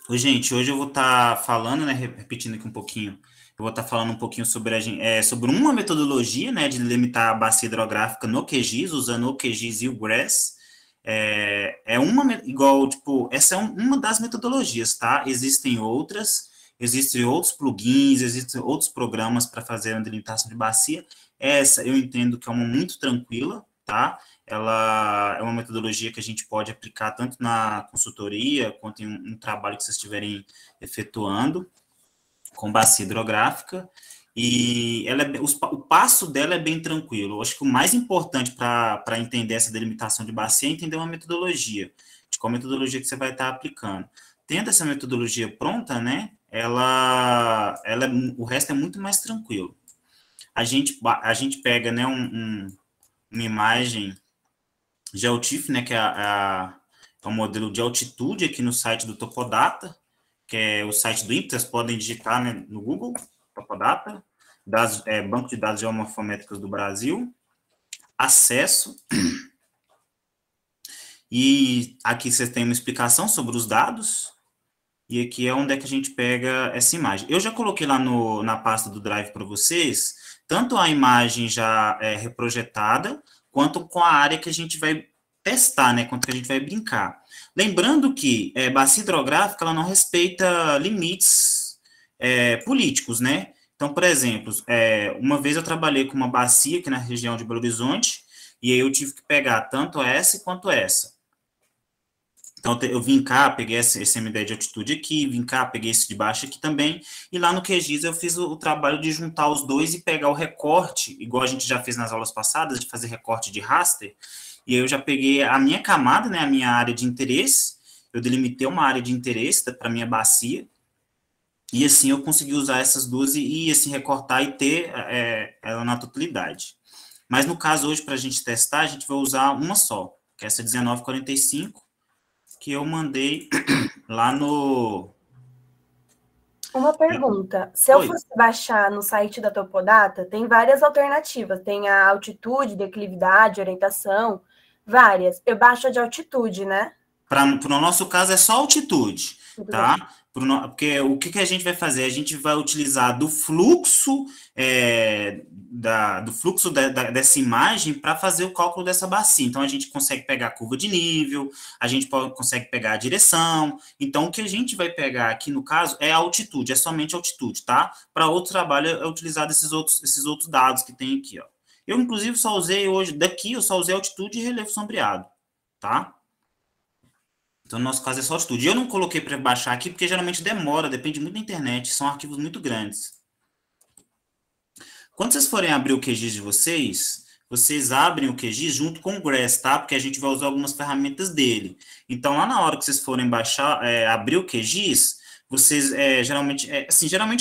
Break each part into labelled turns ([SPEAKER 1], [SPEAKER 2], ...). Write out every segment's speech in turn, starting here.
[SPEAKER 1] Ô, gente, hoje eu vou estar falando, né, repetindo aqui um pouquinho, eu vou estar falando um pouquinho sobre, sobre uma metodologia, né, de delimitar a bacia hidrográfica no QGIS, usando o QGIS e o GRASS. Igual, tipo, essa é uma das metodologias, tá? Existem outros plugins, existem outros programas para fazer a delimitação de bacia. Essa eu entendo que é uma muito tranquila, tá? Ela é uma metodologia que a gente pode aplicar tanto na consultoria quanto em um trabalho que vocês estiverem efetuando com bacia hidrográfica. E o passo dela é bem tranquilo. Eu acho que o mais importante para entender essa delimitação de bacia é entender uma metodologia, de qual metodologia que você vai estar aplicando. Tendo essa metodologia pronta, né, o resto é muito mais tranquilo. A gente pega, né, uma imagem GeoTIFF, né, que é um modelo de altitude aqui no site do Topodata, que é o site do INPE, vocês podem digitar, né, no Google, Topodata, Banco de Dados Geomorfométricos do Brasil, acesso, e aqui vocês têm uma explicação sobre os dados, e aqui é onde é que a gente pega essa imagem. Eu já coloquei lá na pasta do Drive para vocês, tanto a imagem já reprojetada, quanto com a área que a gente vai testar, né, quanto que a gente vai brincar. Lembrando que bacia hidrográfica, ela não respeita limites políticos, né? Então, por exemplo, uma vez eu trabalhei com uma bacia aqui na região de Belo Horizonte, e aí eu tive que pegar tanto essa quanto essa. Então, eu vim cá, peguei esse MD de altitude aqui, vim cá, peguei esse de baixo aqui também, e lá no QGIS eu fiz o trabalho de juntar os dois e pegar o recorte, igual a gente já fez nas aulas passadas, de fazer recorte de raster, e aí eu já peguei a minha camada, né, a minha área de interesse, eu delimitei uma área de interesse para minha bacia, e assim eu consegui usar essas duas e assim, recortar e ter ela na totalidade. Mas no caso hoje, para a gente testar, a gente vai usar uma só, que é essa 1945, que eu mandei lá no.
[SPEAKER 2] Uma pergunta: se eu
[SPEAKER 1] Oi.
[SPEAKER 2] fosse baixar no site da Topodata, tem várias alternativas. Tem a altitude, declividade, orientação, várias. Eu baixo a de altitude, né?
[SPEAKER 1] Para o nosso caso é só altitude,
[SPEAKER 2] Tudo bem.
[SPEAKER 1] tá? Porque o que a gente vai fazer? A gente vai utilizar do fluxo dessa imagem para fazer o cálculo dessa bacia. Então a gente consegue pegar a curva de nível, a gente consegue pegar a direção. Então o que a gente vai pegar aqui no caso é a altitude, é somente altitude, tá? Para outro trabalho é utilizado esses outros dados que tem aqui, ó. Eu inclusive só usei hoje daqui, eu só usei altitude e relevo sombreado, tá? Então, no nosso caso, é só altitude. Eu não coloquei para baixar aqui, porque geralmente demora, depende muito da internet, são arquivos muito grandes. Quando vocês forem abrir o QGIS de vocês, vocês abrem o QGIS junto com o GRASS, tá? Porque a gente vai usar algumas ferramentas dele. Então, lá na hora que vocês forem baixar, abrir o QGIS, vocês, geralmente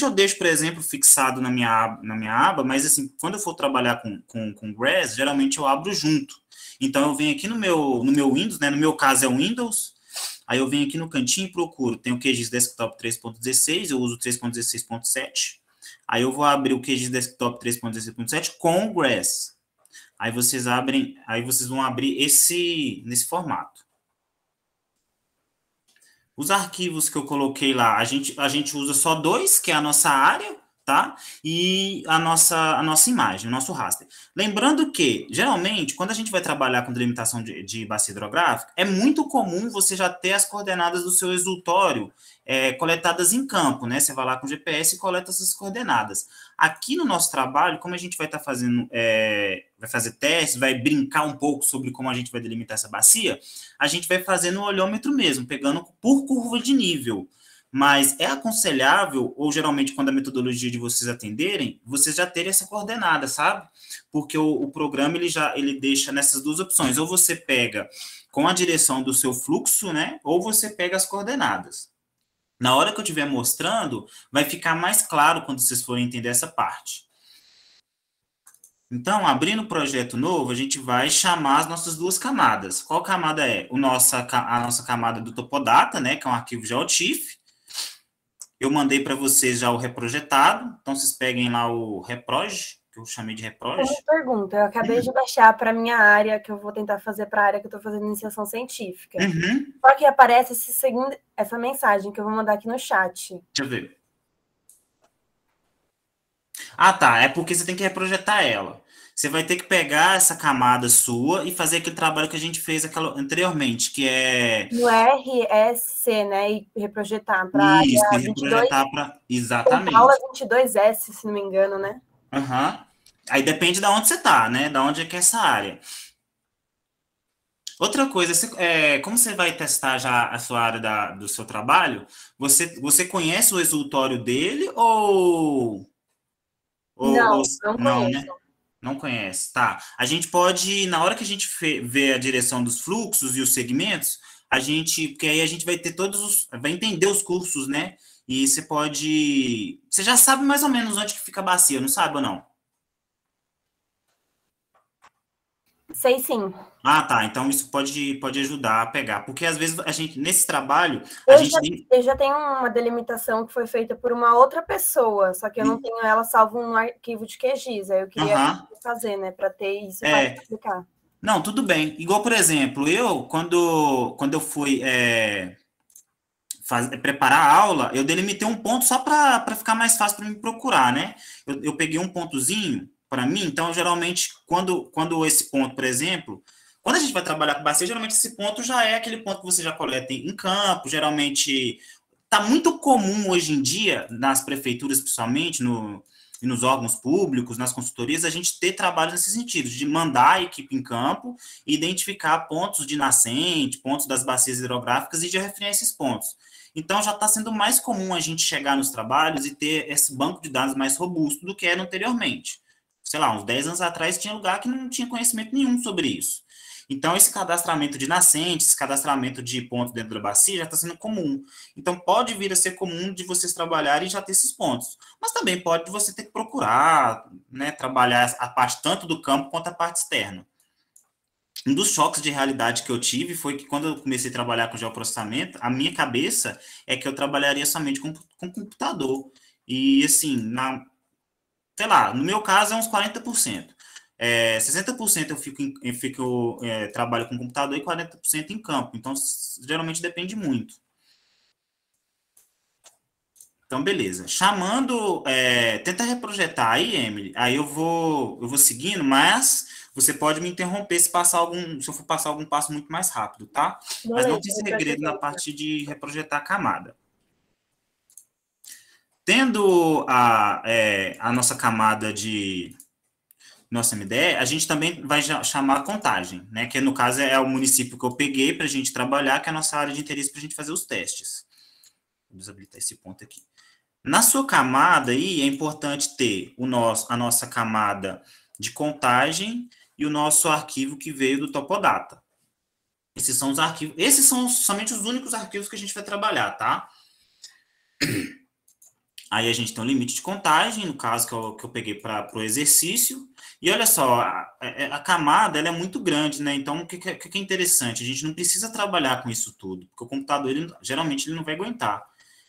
[SPEAKER 1] eu deixo, por exemplo, fixado na minha aba, mas, assim, quando eu for trabalhar com o GRASS, geralmente eu abro junto. Então, eu venho aqui no meu Windows, né? No meu caso é o Windows. Aí eu venho aqui no cantinho e procuro. Tem o QGIS Desktop 3.16, eu uso 3.16.7. Aí eu vou abrir o QGIS Desktop 3.16.7 com o GRASS. Aí vocês vão abrir nesse formato. Os arquivos que eu coloquei lá, a gente usa só dois, que é a nossa área, tá? E a nossa imagem, o nosso raster. Lembrando que, geralmente, quando a gente vai trabalhar com delimitação de bacia hidrográfica, é muito comum você já ter as coordenadas do seu resultório coletadas em campo, né? Você vai lá com o GPS e coleta essas coordenadas. Aqui no nosso trabalho, como a gente vai estar fazendo, vai fazer testes, vai brincar um pouco sobre como a gente vai delimitar essa bacia, a gente vai fazer no olhômetro mesmo, pegando por curva de nível. Mas é aconselhável, ou geralmente quando a metodologia de vocês atenderem, vocês já terem essa coordenada, sabe? Porque o programa ele deixa nessas duas opções. Ou você pega com a direção do seu fluxo, né? Ou você pega as coordenadas. Na hora que eu estiver mostrando, vai ficar mais claro quando vocês forem entender essa parte. Então, abrindo o projeto novo, a gente vai chamar as nossas duas camadas. Qual camada é? A nossa camada do Topodata, né, que é um arquivo GeoTIFF. Eu mandei para vocês já o reprojetado, então vocês peguem lá o reproj, que eu chamei de
[SPEAKER 2] Uma
[SPEAKER 1] reproje.
[SPEAKER 2] pergunta, eu acabei de baixar para minha área, que eu vou tentar fazer para a área que eu estou fazendo iniciação científica.
[SPEAKER 1] Uhum.
[SPEAKER 2] Só que aparece essa mensagem que eu vou mandar aqui no chat.
[SPEAKER 1] Deixa eu ver. Ah, tá. É porque você tem que reprojetar ela. Você vai ter que pegar essa camada sua e fazer aquele trabalho que a gente fez anteriormente, que é
[SPEAKER 2] No RSC, né? E reprojetar para a
[SPEAKER 1] isso, e
[SPEAKER 2] área 22,
[SPEAKER 1] reprojetar para.
[SPEAKER 2] São Paulo
[SPEAKER 1] Exatamente.
[SPEAKER 2] 22S, se não me engano, né?
[SPEAKER 1] Aham. Aí depende de onde você tá, né? Da onde é que é essa área. Outra coisa, como você vai testar já a sua área do seu trabalho, você conhece o resultório dele ou
[SPEAKER 2] Não, não
[SPEAKER 1] não,
[SPEAKER 2] conheço.
[SPEAKER 1] né? Não conhece, tá. A gente pode, na hora que a gente vê a direção dos fluxos e os segmentos, porque aí a gente vai ter vai entender os cursos, né? E você já sabe mais ou menos onde que fica a bacia, não sabe ou não?
[SPEAKER 2] Sei sim.
[SPEAKER 1] Ah, tá. Então isso pode ajudar a pegar, porque às vezes a gente, nesse trabalho, a
[SPEAKER 2] Eu já,
[SPEAKER 1] gente tem.
[SPEAKER 2] eu já tenho uma delimitação que foi feita por uma outra pessoa, só que eu não tenho ela salvo no arquivo de QGIS. Aí eu queria
[SPEAKER 1] Aham.
[SPEAKER 2] fazer, né, para ter isso para
[SPEAKER 1] É,
[SPEAKER 2] explicar.
[SPEAKER 1] não, tudo bem. Igual, por exemplo, quando eu fui preparar a aula, eu delimitei um ponto só para ficar mais fácil para me procurar, né? Eu peguei um pontozinho para mim, então, geralmente, quando esse ponto, por exemplo, quando a gente vai trabalhar com bacia, geralmente esse ponto já é aquele ponto que você já coleta em campo, geralmente está muito comum hoje em dia, nas prefeituras principalmente, e nos órgãos públicos, nas consultorias, a gente ter trabalho nesse sentido, de mandar a equipe em campo, identificar pontos de nascente, pontos das bacias hidrográficas e de referir esses pontos. Então, já está sendo mais comum a gente chegar nos trabalhos e ter esse banco de dados mais robusto do que era anteriormente. Sei lá, uns 10 anos atrás tinha lugar que não tinha conhecimento nenhum sobre isso. Então, esse cadastramento de nascentes, esse cadastramento de pontos dentro da bacia já está sendo comum. Então, pode vir a ser comum de vocês trabalharem e já ter esses pontos. Mas também pode você ter que procurar, né, trabalhar a parte tanto do campo quanto a parte externa. Um dos choques de realidade que eu tive foi que quando eu comecei a trabalhar com geoprocessamento, a minha cabeça é que eu trabalharia somente com computador. E, assim, sei lá, no meu caso é uns 40%. 60% trabalho com computador e 40% em campo. Então, geralmente depende muito. Então, beleza. Tenta reprojetar aí, Emily. Aí eu vou seguindo, mas você pode me interromper se eu for passar algum passo muito mais rápido, tá? Mas não
[SPEAKER 2] Beleza,
[SPEAKER 1] tem
[SPEAKER 2] eu
[SPEAKER 1] segredo na
[SPEAKER 2] projetei.
[SPEAKER 1] parte de reprojetar a camada. Tendo a nossa camada de nossa MDE, a gente também vai chamar a contagem, né? Que no caso é o município que eu peguei para a gente trabalhar, que é a nossa área de interesse para a gente fazer os testes. Vou desabilitar esse ponto aqui. Na sua camada aí, é importante ter a nossa camada de contagem e o nosso arquivo que veio do Topodata. Esses são somente os únicos arquivos que a gente vai trabalhar, tá? Aí a gente tem um limite de contagem, no caso que eu peguei para o exercício. E olha só, a camada ela é muito grande, né? Então, o que é interessante? A gente não precisa trabalhar com isso tudo, porque o computador, geralmente, ele não vai aguentar.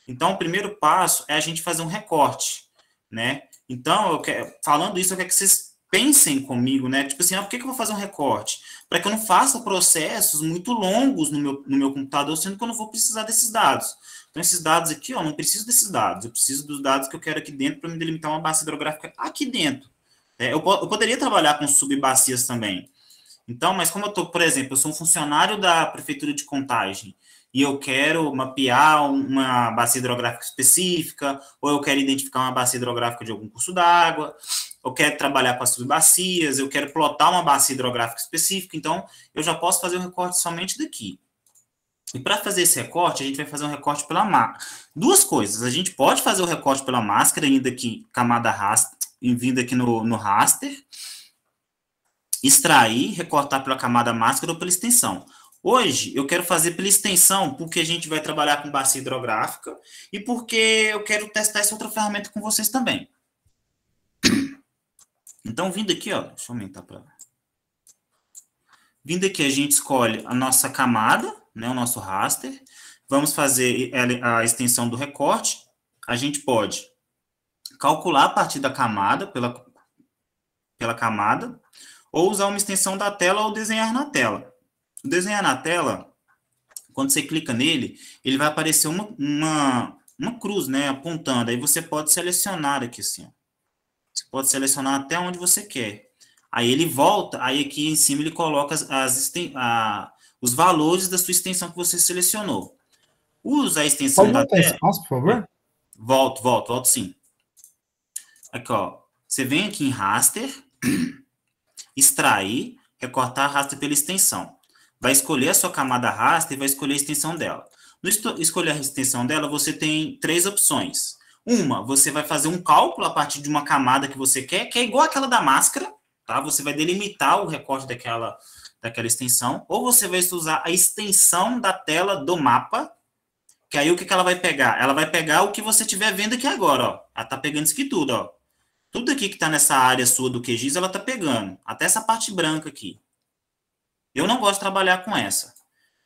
[SPEAKER 1] Então, o primeiro passo é a gente fazer um recorte, né? Então, falando isso, eu quero que vocês pensem comigo, né? Tipo assim, por que eu vou fazer um recorte? Para que eu não faça processos muito longos no meu computador, sendo que eu não vou precisar desses dados. Então, esses dados aqui, ó, não preciso desses dados. Eu preciso dos dados que eu quero aqui dentro para me delimitar uma bacia hidrográfica aqui dentro. Eu poderia trabalhar com subbacias também. Então, mas como eu estou, por exemplo, eu sou um funcionário da Prefeitura de Contagem e eu quero mapear uma bacia hidrográfica específica, ou eu quero identificar uma bacia hidrográfica de algum curso d'água, eu quero trabalhar com as subbacias, eu quero plotar uma bacia hidrográfica específica, então eu já posso fazer o recorte somente daqui. E para fazer esse recorte, a gente vai fazer um recorte pela máscara. Duas coisas, a gente pode fazer o recorte pela máscara, ainda aqui, camada raster, vindo aqui no raster, extrair, recortar pela camada máscara ou pela extensão. Hoje, eu quero fazer pela extensão, porque a gente vai trabalhar com bacia hidrográfica e porque eu quero testar essa outra ferramenta com vocês também. Então, vindo aqui, ó, deixa eu aumentar para... Vindo aqui, a gente escolhe a nossa camada, né, o nosso raster. Vamos fazer a extensão do recorte. A gente pode calcular a partir da camada, pela camada, ou usar uma extensão da tela ou desenhar na tela. O desenhar na tela, quando você clica nele, ele vai aparecer uma cruz, né, apontando. Aí você pode selecionar aqui assim, ó. Você pode selecionar até onde você quer. Aí ele volta, aí aqui em cima ele coloca os valores da sua extensão que você selecionou. Usa a extensão
[SPEAKER 3] Pode
[SPEAKER 1] da
[SPEAKER 3] voltar esse
[SPEAKER 1] tela.
[SPEAKER 3] passo, por favor?
[SPEAKER 1] Volto sim. Aqui, ó. Você vem aqui em raster, extrair, recortar raster pela extensão. Vai escolher a sua camada raster e vai escolher a extensão dela. No escolher a extensão dela, você tem 3 opções. Uma, você vai fazer um cálculo a partir de uma camada que você quer, que é igual aquela da máscara, tá? Você vai delimitar o recorte daquela extensão, ou você vai usar a extensão da tela do mapa, que aí o que ela vai pegar? Ela vai pegar o que você estiver vendo aqui agora, ó. Ela tá pegando isso aqui tudo, ó. Tudo aqui que tá nessa área sua do QGIS, ela tá pegando. Até essa parte branca aqui. Eu não gosto de trabalhar com essa.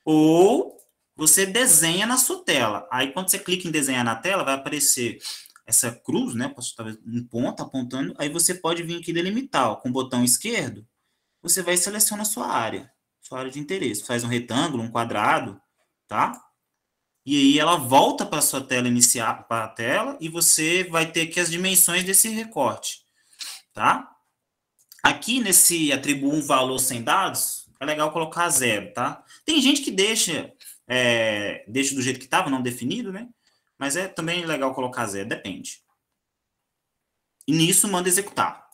[SPEAKER 1] Ou você desenha na sua tela. Aí, quando você clica em desenhar na tela, vai aparecer essa cruz, né? Talvez um ponto apontando. Aí você pode vir aqui delimitar, ó, com o botão esquerdo. Você vai selecionar a sua área de interesse. Faz um retângulo, um quadrado, tá? E aí ela volta para a sua tela inicial, para a tela, e você vai ter aqui as dimensões desse recorte, tá? Aqui nesse atributo um valor sem dados, é legal colocar 0, tá? Tem gente que deixa do jeito que estava, não definido, né? Mas é também legal colocar 0, depende. E nisso manda executar.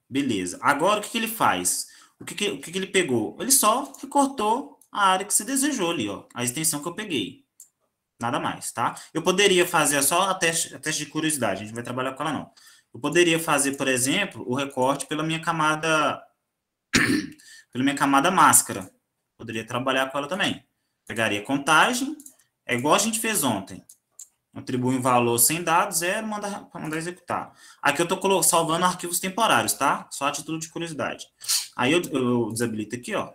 [SPEAKER 1] Beleza. Agora o que ele faz? O que ele pegou? Ele só recortou a área que você desejou ali, ó. A extensão que eu peguei. Nada mais, tá? Eu poderia fazer só a teste de curiosidade. A gente vai trabalhar com ela, não. Eu poderia fazer, por exemplo, o recorte pela minha camada máscara. Poderia trabalhar com ela também. Pegaria contagem. É igual a gente fez ontem. Atribui um valor sem dados, 0, para mandar executar. Aqui eu estou salvando arquivos temporários, tá? Só a título de curiosidade. Aí eu desabilito aqui, ó.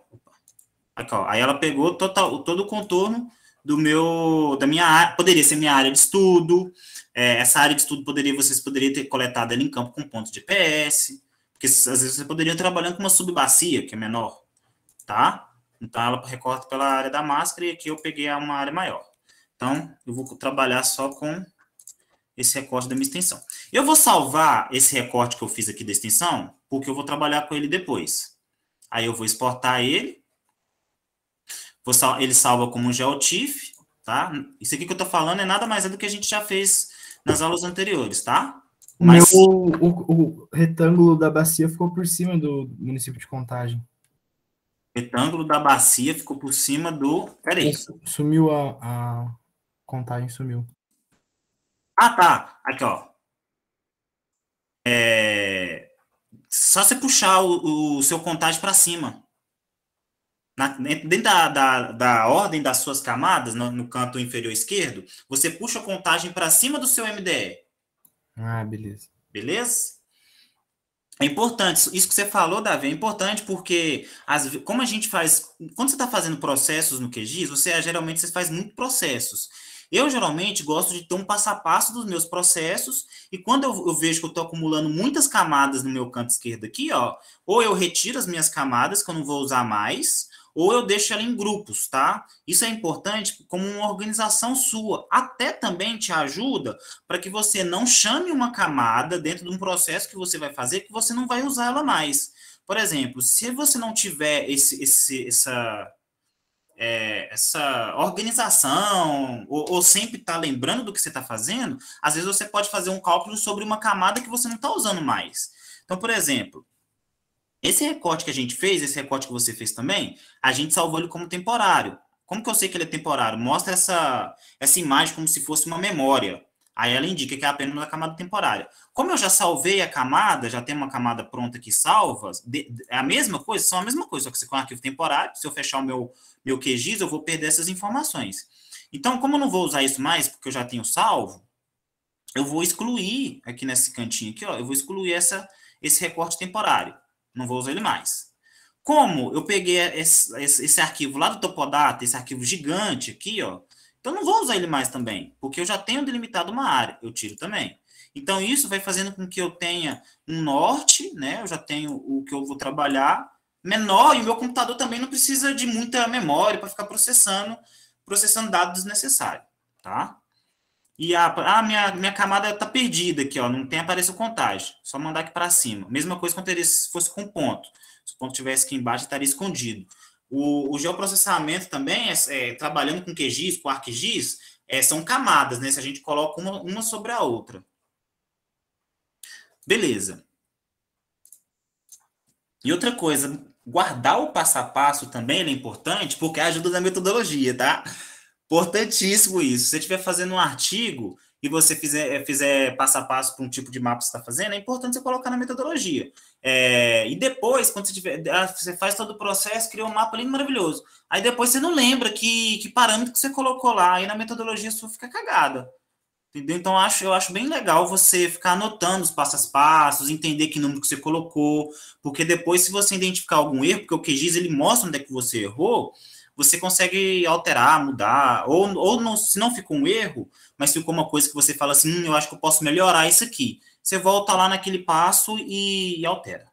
[SPEAKER 1] Aqui, ó. Aí ela pegou todo o contorno da minha área. Poderia ser minha área de estudo. Essa área de estudo vocês poderiam ter coletado ela em campo com pontos de GPS. Porque às vezes você poderia trabalhando com uma subbacia, que é menor. Tá? Então ela recorta pela área da máscara e aqui eu peguei uma área maior. Então, eu vou trabalhar só com esse recorte da minha extensão. Eu vou salvar esse recorte que eu fiz aqui da extensão, porque eu vou trabalhar com ele depois. Aí eu vou exportar ele. Ele salva como um GeoTIFF, tá? Isso aqui que eu tô falando é nada mais do que a gente já fez nas aulas anteriores, tá?
[SPEAKER 3] Mas o retângulo da bacia ficou por cima do município de Contagem.
[SPEAKER 1] Retângulo da bacia ficou por cima do... Peraí.
[SPEAKER 3] Sumiu a Contagem, sumiu.
[SPEAKER 1] Ah, tá. Aqui, ó. Só você puxar o seu Contagem para cima. Dentro da ordem das suas camadas, no canto inferior esquerdo, você puxa a Contagem para cima do seu MDE.
[SPEAKER 3] Ah, beleza.
[SPEAKER 1] Beleza? É importante, isso que você falou, Davi, é importante porque, como a gente faz, quando você está fazendo processos no QGIS, geralmente você faz muitos processos. Eu, geralmente, gosto de ter um passo a passo dos meus processos, e quando eu vejo que eu estou acumulando muitas camadas no meu canto esquerdo aqui, ó, ou eu retiro as minhas camadas, que eu não vou usar mais, ou eu deixo ela em grupos, tá? Isso é importante como uma organização sua. Até também te ajuda para que você não chame uma camada dentro de um processo que você vai fazer que você não vai usar ela mais. Por exemplo, se você não tiver essa organização, ou sempre tá lembrando do que você está fazendo, às vezes você pode fazer um cálculo sobre uma camada que você não está usando mais. Então, por exemplo, esse recorte que a gente fez, esse recorte que você fez também, a gente salvou ele como temporário. Como que eu sei que ele é temporário? Mostra essa imagem como se fosse uma memória. Aí ela indica que é apenas uma camada temporária. Como eu já salvei a camada, já tem uma camada pronta aqui salva, é a mesma coisa? São a mesma coisa, só que você com um arquivo temporário, se eu fechar o meu QGIS, eu vou perder essas informações. Então, como eu não vou usar isso mais, porque eu já tenho salvo, eu vou excluir, aqui nesse cantinho aqui, ó, eu vou excluir esse recorte temporário. Não vou usar ele mais. Como eu peguei esse arquivo lá do Topodata, esse arquivo gigante aqui, ó, então eu não vou usar ele mais também, porque eu já tenho delimitado uma área, eu tiro também. Então, isso vai fazendo com que eu tenha um norte, né? Eu já tenho o que eu vou trabalhar menor, e o meu computador também não precisa de muita memória para ficar processando dados desnecessários, tá? E minha camada está perdida aqui, ó, não tem aparecido contagem. Só mandar aqui para cima. Mesma coisa quando se fosse com ponto. Se o ponto estivesse aqui embaixo, estaria escondido. O geoprocessamento também, trabalhando com QGIS, com ArcGIS, são camadas, né? Se a gente coloca uma sobre a outra. Beleza. E outra coisa, guardar o passo a passo também é importante, porque ajuda na metodologia, tá? Importantíssimo isso. Se você estiver fazendo um artigo e você fizer passo a passo para um tipo de mapa que você está fazendo, é importante você colocar na metodologia. E depois, quando você faz todo o processo, cria um mapa lindo, maravilhoso. Aí depois você não lembra que parâmetro que você colocou lá, aí na metodologia sua fica cagada. Entendeu? Então, eu acho bem legal você ficar anotando os passos a passos, entender que número que você colocou, porque depois, se você identificar algum erro, porque o QGIS, ele mostra onde é que você errou, você consegue alterar, mudar, ou não, se não ficou um erro, mas ficou uma coisa que você fala assim, eu acho que eu posso melhorar isso aqui. Você volta lá naquele passo e altera.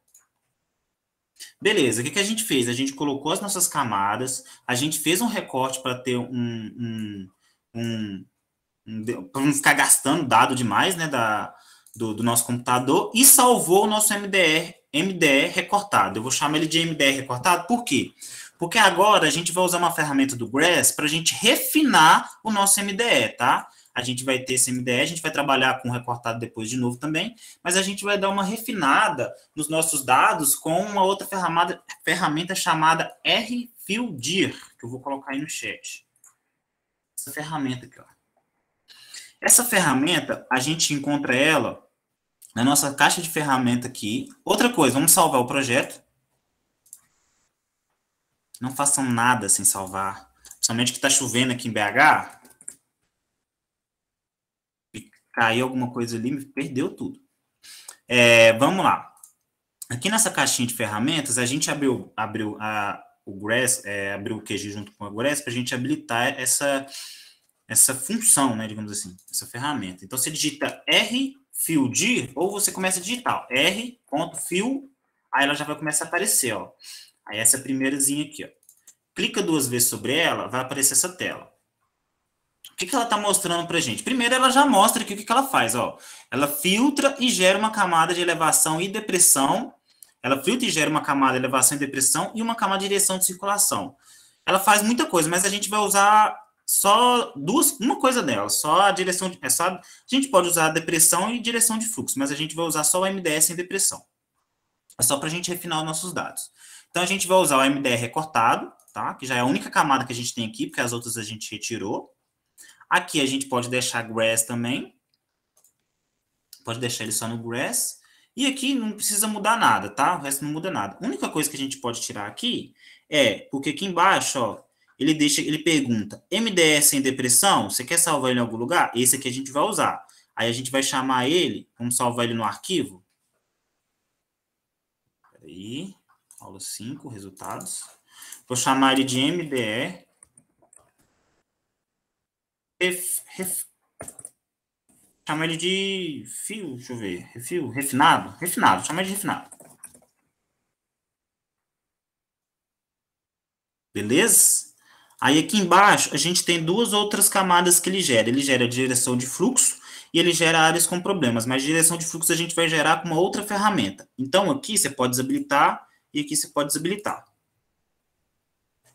[SPEAKER 1] Beleza, o que a gente fez? A gente colocou as nossas camadas, a gente fez um recorte para ter para não ficar gastando dado demais, né, do nosso computador, e salvou o nosso MDR recortado. Eu vou chamar ele de MDR recortado, por quê? Porque agora a gente vai usar uma ferramenta do Grass para a gente refinar o nosso MDE, tá? A gente vai ter esse MDE, a gente vai trabalhar com recortado depois de novo também, mas a gente vai dar uma refinada nos nossos dados com uma outra ferramenta chamada RFudir, que eu vou colocar aí no chat. Essa ferramenta aqui, ó. Essa ferramenta, a gente encontra ela na nossa caixa de ferramenta aqui. Outra coisa, vamos salvar o projeto. Não façam nada sem salvar. Principalmente que está chovendo aqui em BH. E caiu alguma coisa ali, me perdeu tudo. Vamos lá. Aqui nessa caixinha de ferramentas, a gente abriu o Grass, abriu o QG junto com o Grass para a gente habilitar essa função, né, digamos assim, essa ferramenta. Então, você digita RFudir, ou você começa a digitar R.fill, aí ela já vai começar a aparecer, ó. Aí essa primeirazinha aqui, ó. Clica 2 vezes sobre ela, vai aparecer essa tela. O que ela está mostrando para a gente? Primeiro, ela já mostra aqui o que ela faz, ó. Ela filtra e gera uma camada de elevação e depressão. Ela filtra e gera uma camada de elevação e depressão e uma camada de direção de circulação. Ela faz muita coisa, mas a gente vai usar só uma coisa dela, só a direção, a gente pode usar a depressão e direção de fluxo, mas a gente vai usar só o MDS em depressão. É só para a gente refinar os nossos dados. Então, a gente vai usar o MDR recortado, tá? Que já é a única camada que a gente tem aqui, porque as outras a gente retirou. Aqui a gente pode deixar Grass também. Pode deixar ele só no Grass. E aqui não precisa mudar nada, tá? O resto não muda nada. A única coisa que a gente pode tirar aqui porque aqui embaixo, ó, ele pergunta, MDS em depressão, você quer salvar ele em algum lugar? Esse aqui a gente vai usar. Aí a gente vai chamar ele, vamos salvar ele no arquivo. Peraí, aula 5, resultados. Vou chamar ele de MDE. Chamar ele de fio, deixa eu ver, refinado, chama ele de refinado. Beleza? Aí aqui embaixo a gente tem 2 outras camadas que ele gera. Ele gera a direção de fluxo e ele gera áreas com problemas. Mas direção de fluxo a gente vai gerar com uma outra ferramenta. Então aqui você pode desabilitar e aqui você pode desabilitar.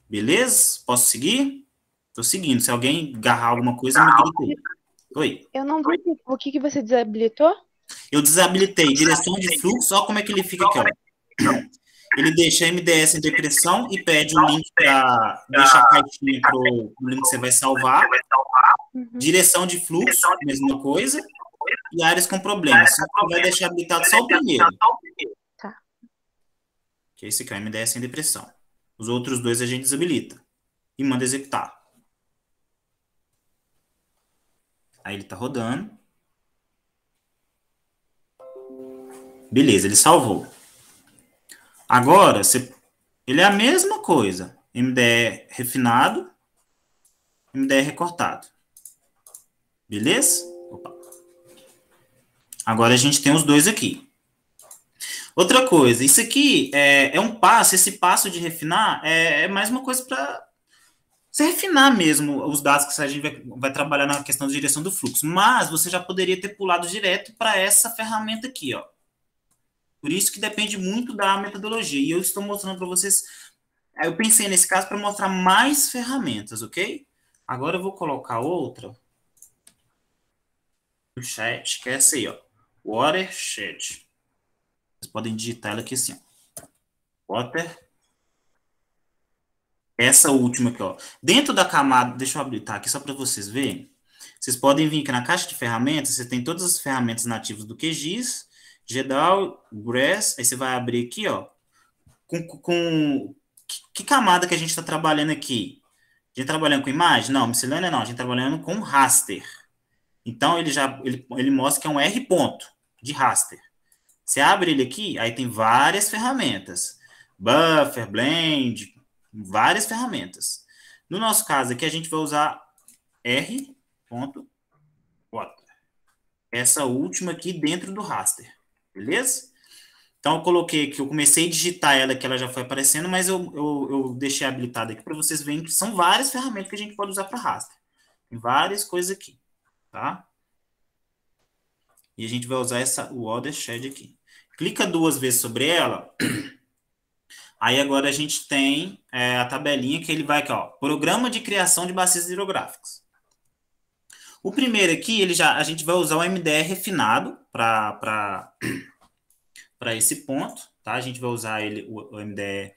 [SPEAKER 1] Beleza? Posso seguir? Estou seguindo. Se alguém agarrar alguma coisa, me grita aí. Oi.
[SPEAKER 4] Eu não vi o que você desabilitou.
[SPEAKER 1] Eu desabilitei direção de fluxo. Olha como é que ele fica aqui, ó. Ele deixa MDS em depressão e pede o link para deixar a caixinha para o link que você vai salvar. Uhum. Direção de fluxo, mesma coisa. E áreas com problemas. Você vai deixar habilitado só o primeiro.
[SPEAKER 4] Tá.
[SPEAKER 1] Que é esse aqui, o MDS em depressão. Os outros 2 a gente desabilita. E manda executar. Aí ele está rodando. Beleza, ele salvou. Agora, ele é a mesma coisa. MDE refinado, MDE recortado. Beleza? Opa. Agora a gente tem os dois aqui. Outra coisa, isso aqui é um passo, esse passo de refinar é mais uma coisa para você refinar mesmo os dados que a gente vai trabalhar na questão de direção do fluxo. Mas você já poderia ter pulado direto para essa ferramenta aqui, ó. Por isso que depende muito da metodologia. E eu estou mostrando para vocês. Eu pensei nesse caso para mostrar mais ferramentas, ok? Agora eu vou colocar outra no chat, que é essa aí, ó. Watershed. Vocês podem digitar ela aqui assim, ó. Water. Essa última aqui, ó. Dentro da camada, deixa eu habilitar aqui só para vocês verem. Vocês podem vir aqui na caixa de ferramentas, você tem todas as ferramentas nativas do QGIS, GEDAL, GRASS, aí você vai abrir aqui, ó, que camada que a gente está trabalhando aqui? A gente trabalhando com imagem? Não, miscelânea não, a gente trabalhando com raster. Então, ele mostra que é um R ponto de raster. Você abre ele aqui, aí tem várias ferramentas. Buffer, Blend, várias ferramentas. No nosso caso aqui, a gente vai usar R ponto water. Essa última aqui dentro do raster. Beleza? Então, eu coloquei aqui, eu comecei a digitar ela, que ela já foi aparecendo, mas eu deixei habilitada aqui para vocês verem que são várias ferramentas que a gente pode usar para raster. Tem várias coisas aqui, tá? E a gente vai usar o watershed aqui. Clica 2 vezes sobre ela. Aí, agora a gente tem a tabelinha que ele vai aqui, ó. Programa de criação de bacias hidrográficas. O primeiro aqui, a gente vai usar o MDR refinado para esse ponto, tá? A gente vai usar o MDR.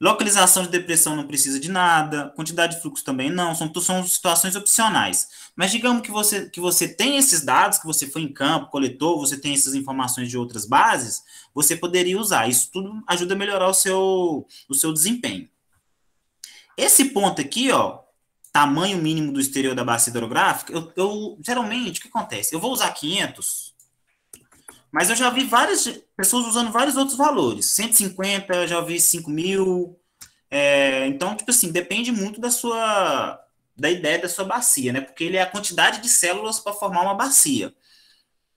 [SPEAKER 1] Localização de depressão não precisa de nada, quantidade de fluxo também não, são situações opcionais. Mas digamos que você tem esses dados, que você foi em campo, coletou, você tem essas informações de outras bases, você poderia usar. Isso tudo ajuda a melhorar o seu desempenho. Esse ponto aqui, ó, tamanho mínimo do exterior da bacia hidrográfica, geralmente, o que acontece? Eu vou usar 500, mas eu já vi várias pessoas usando vários outros valores. 150, já vi 5.000. Então, tipo assim, depende muito da ideia da sua bacia, né? Porque ele é a quantidade de células para formar uma bacia.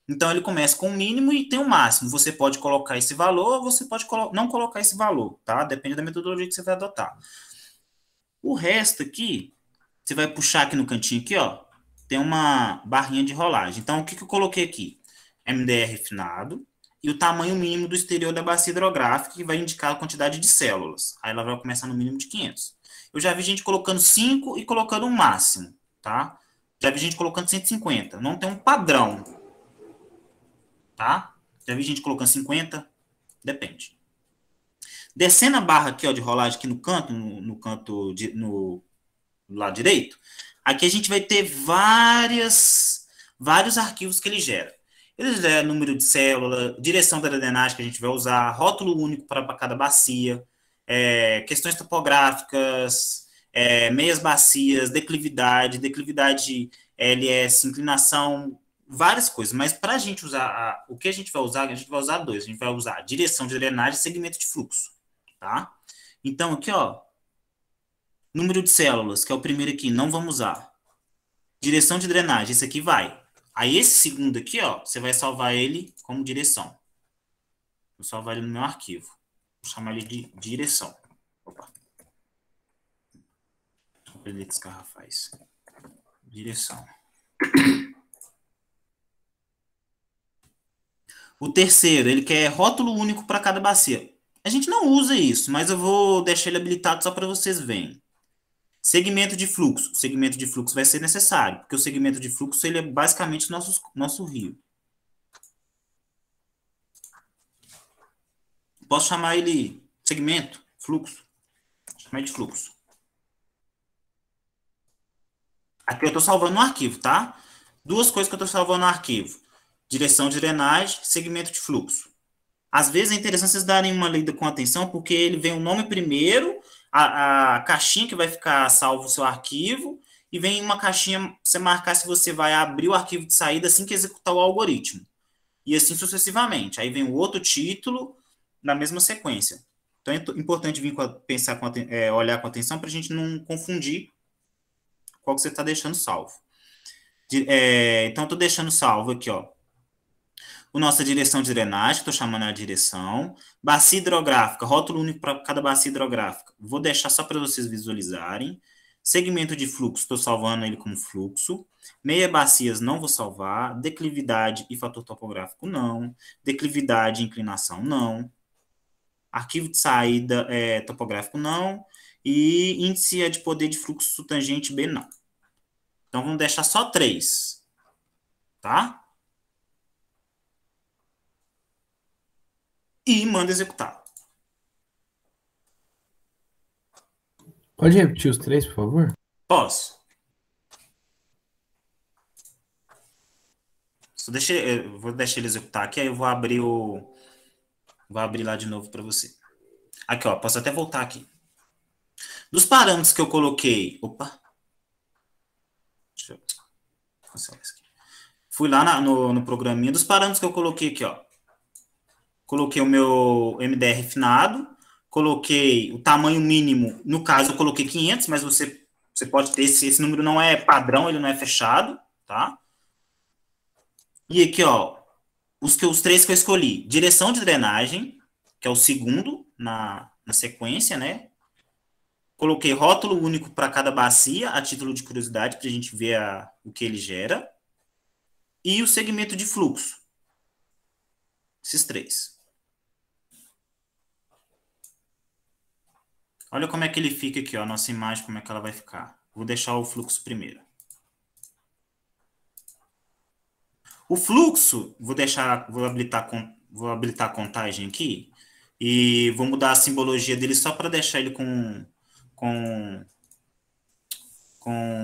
[SPEAKER 1] Então, ele começa com o mínimo e tem o máximo. Você pode colocar esse valor ou você pode não colocar esse valor, tá? Depende da metodologia que você vai adotar. O resto aqui, você vai puxar aqui no cantinho aqui, ó, tem uma barrinha de rolagem. Então, o que eu coloquei aqui? MDR refinado e o tamanho mínimo do exterior da bacia hidrográfica, que vai indicar a quantidade de células. Aí ela vai começar no mínimo de 500. Eu já vi gente colocando 5 e colocando um máximo, tá? Já vi gente colocando 150. Não tem um padrão, tá? Já vi gente colocando 50, depende. Descendo a barra aqui, ó, de rolagem aqui no canto, no lado direito, aqui a gente vai ter vários arquivos que ele gera. Ele gera número de célula, direção da drenagem que a gente vai usar, rótulo único para cada bacia, questões topográficas, meias bacias, declividade LS, inclinação, várias coisas. Mas para a gente usar, o que a gente vai usar dois. A gente vai usar direção de drenagem e segmento de fluxo, tá? Então, aqui, ó, número de células, que é o primeiro aqui, não vamos usar. Direção de drenagem, esse aqui vai. Aí, esse segundo aqui, ó, você vai salvar ele como direção. Vou salvar ele no meu arquivo. Vou chamar ele de direção. Opa. Vou perder que esse cara faz. Direção. O terceiro, ele quer rótulo único para cada bacia. A gente não usa isso, mas eu vou deixar ele habilitado só para vocês verem. Segmento de fluxo. O segmento de fluxo vai ser necessário, porque o segmento de fluxo ele é basicamente nosso rio. Posso chamar ele segmento, fluxo. Chamar ele de fluxo. Aqui eu estou salvando no arquivo, tá? Duas coisas que eu estou salvando no arquivo. Direção de drenagem, segmento de fluxo. Às vezes é interessante vocês darem uma lida com atenção, porque ele vem o nome primeiro, a caixinha que vai ficar salvo o seu arquivo, e vem uma caixinha para você marcar se você vai abrir o arquivo de saída assim que executar o algoritmo. E assim sucessivamente. Aí vem o outro título na mesma sequência. Então é importante olhar com atenção para a gente não confundir qual que você está deixando salvo. Então, eu estou deixando salvo aqui, ó. O nossa direção de drenagem, estou chamando a direção. Bacia hidrográfica, rótulo único para cada bacia hidrográfica. Vou deixar só para vocês visualizarem. Segmento de fluxo, estou salvando ele como fluxo. Meia bacias, não vou salvar. Declividade e fator topográfico, não. Declividade e inclinação, não. Arquivo de saída topográfico, não. E índice de poder de fluxo tangente B, não. Então, vamos deixar só 3. Tá? E manda executar.
[SPEAKER 3] Pode repetir os 3, por favor?
[SPEAKER 1] Posso. Vou deixar ele executar aqui, aí eu vou abrir lá de novo para você. Aqui, ó, posso até voltar aqui. Dos parâmetros que eu coloquei... Opa! Deixa eu cancelar isso aqui. Fui lá no programinha. Dos parâmetros que eu coloquei aqui, ó. Coloquei o meu MDR refinado. Coloquei o tamanho mínimo. No caso, eu coloquei 500, mas você pode ter... Esse número não é padrão, ele não é fechado, tá? E aqui, ó, os 3 que eu escolhi. Direção de drenagem, que é o segundo na sequência, né? Coloquei rótulo único para cada bacia, a título de curiosidade, para a gente ver o que ele gera. E o segmento de fluxo. Esses 3. Olha como é que ele fica aqui, ó, a nossa imagem, como é que ela vai ficar. Vou deixar o fluxo primeiro. O fluxo, vou habilitar a contagem aqui e vou mudar a simbologia dele só para deixar ele com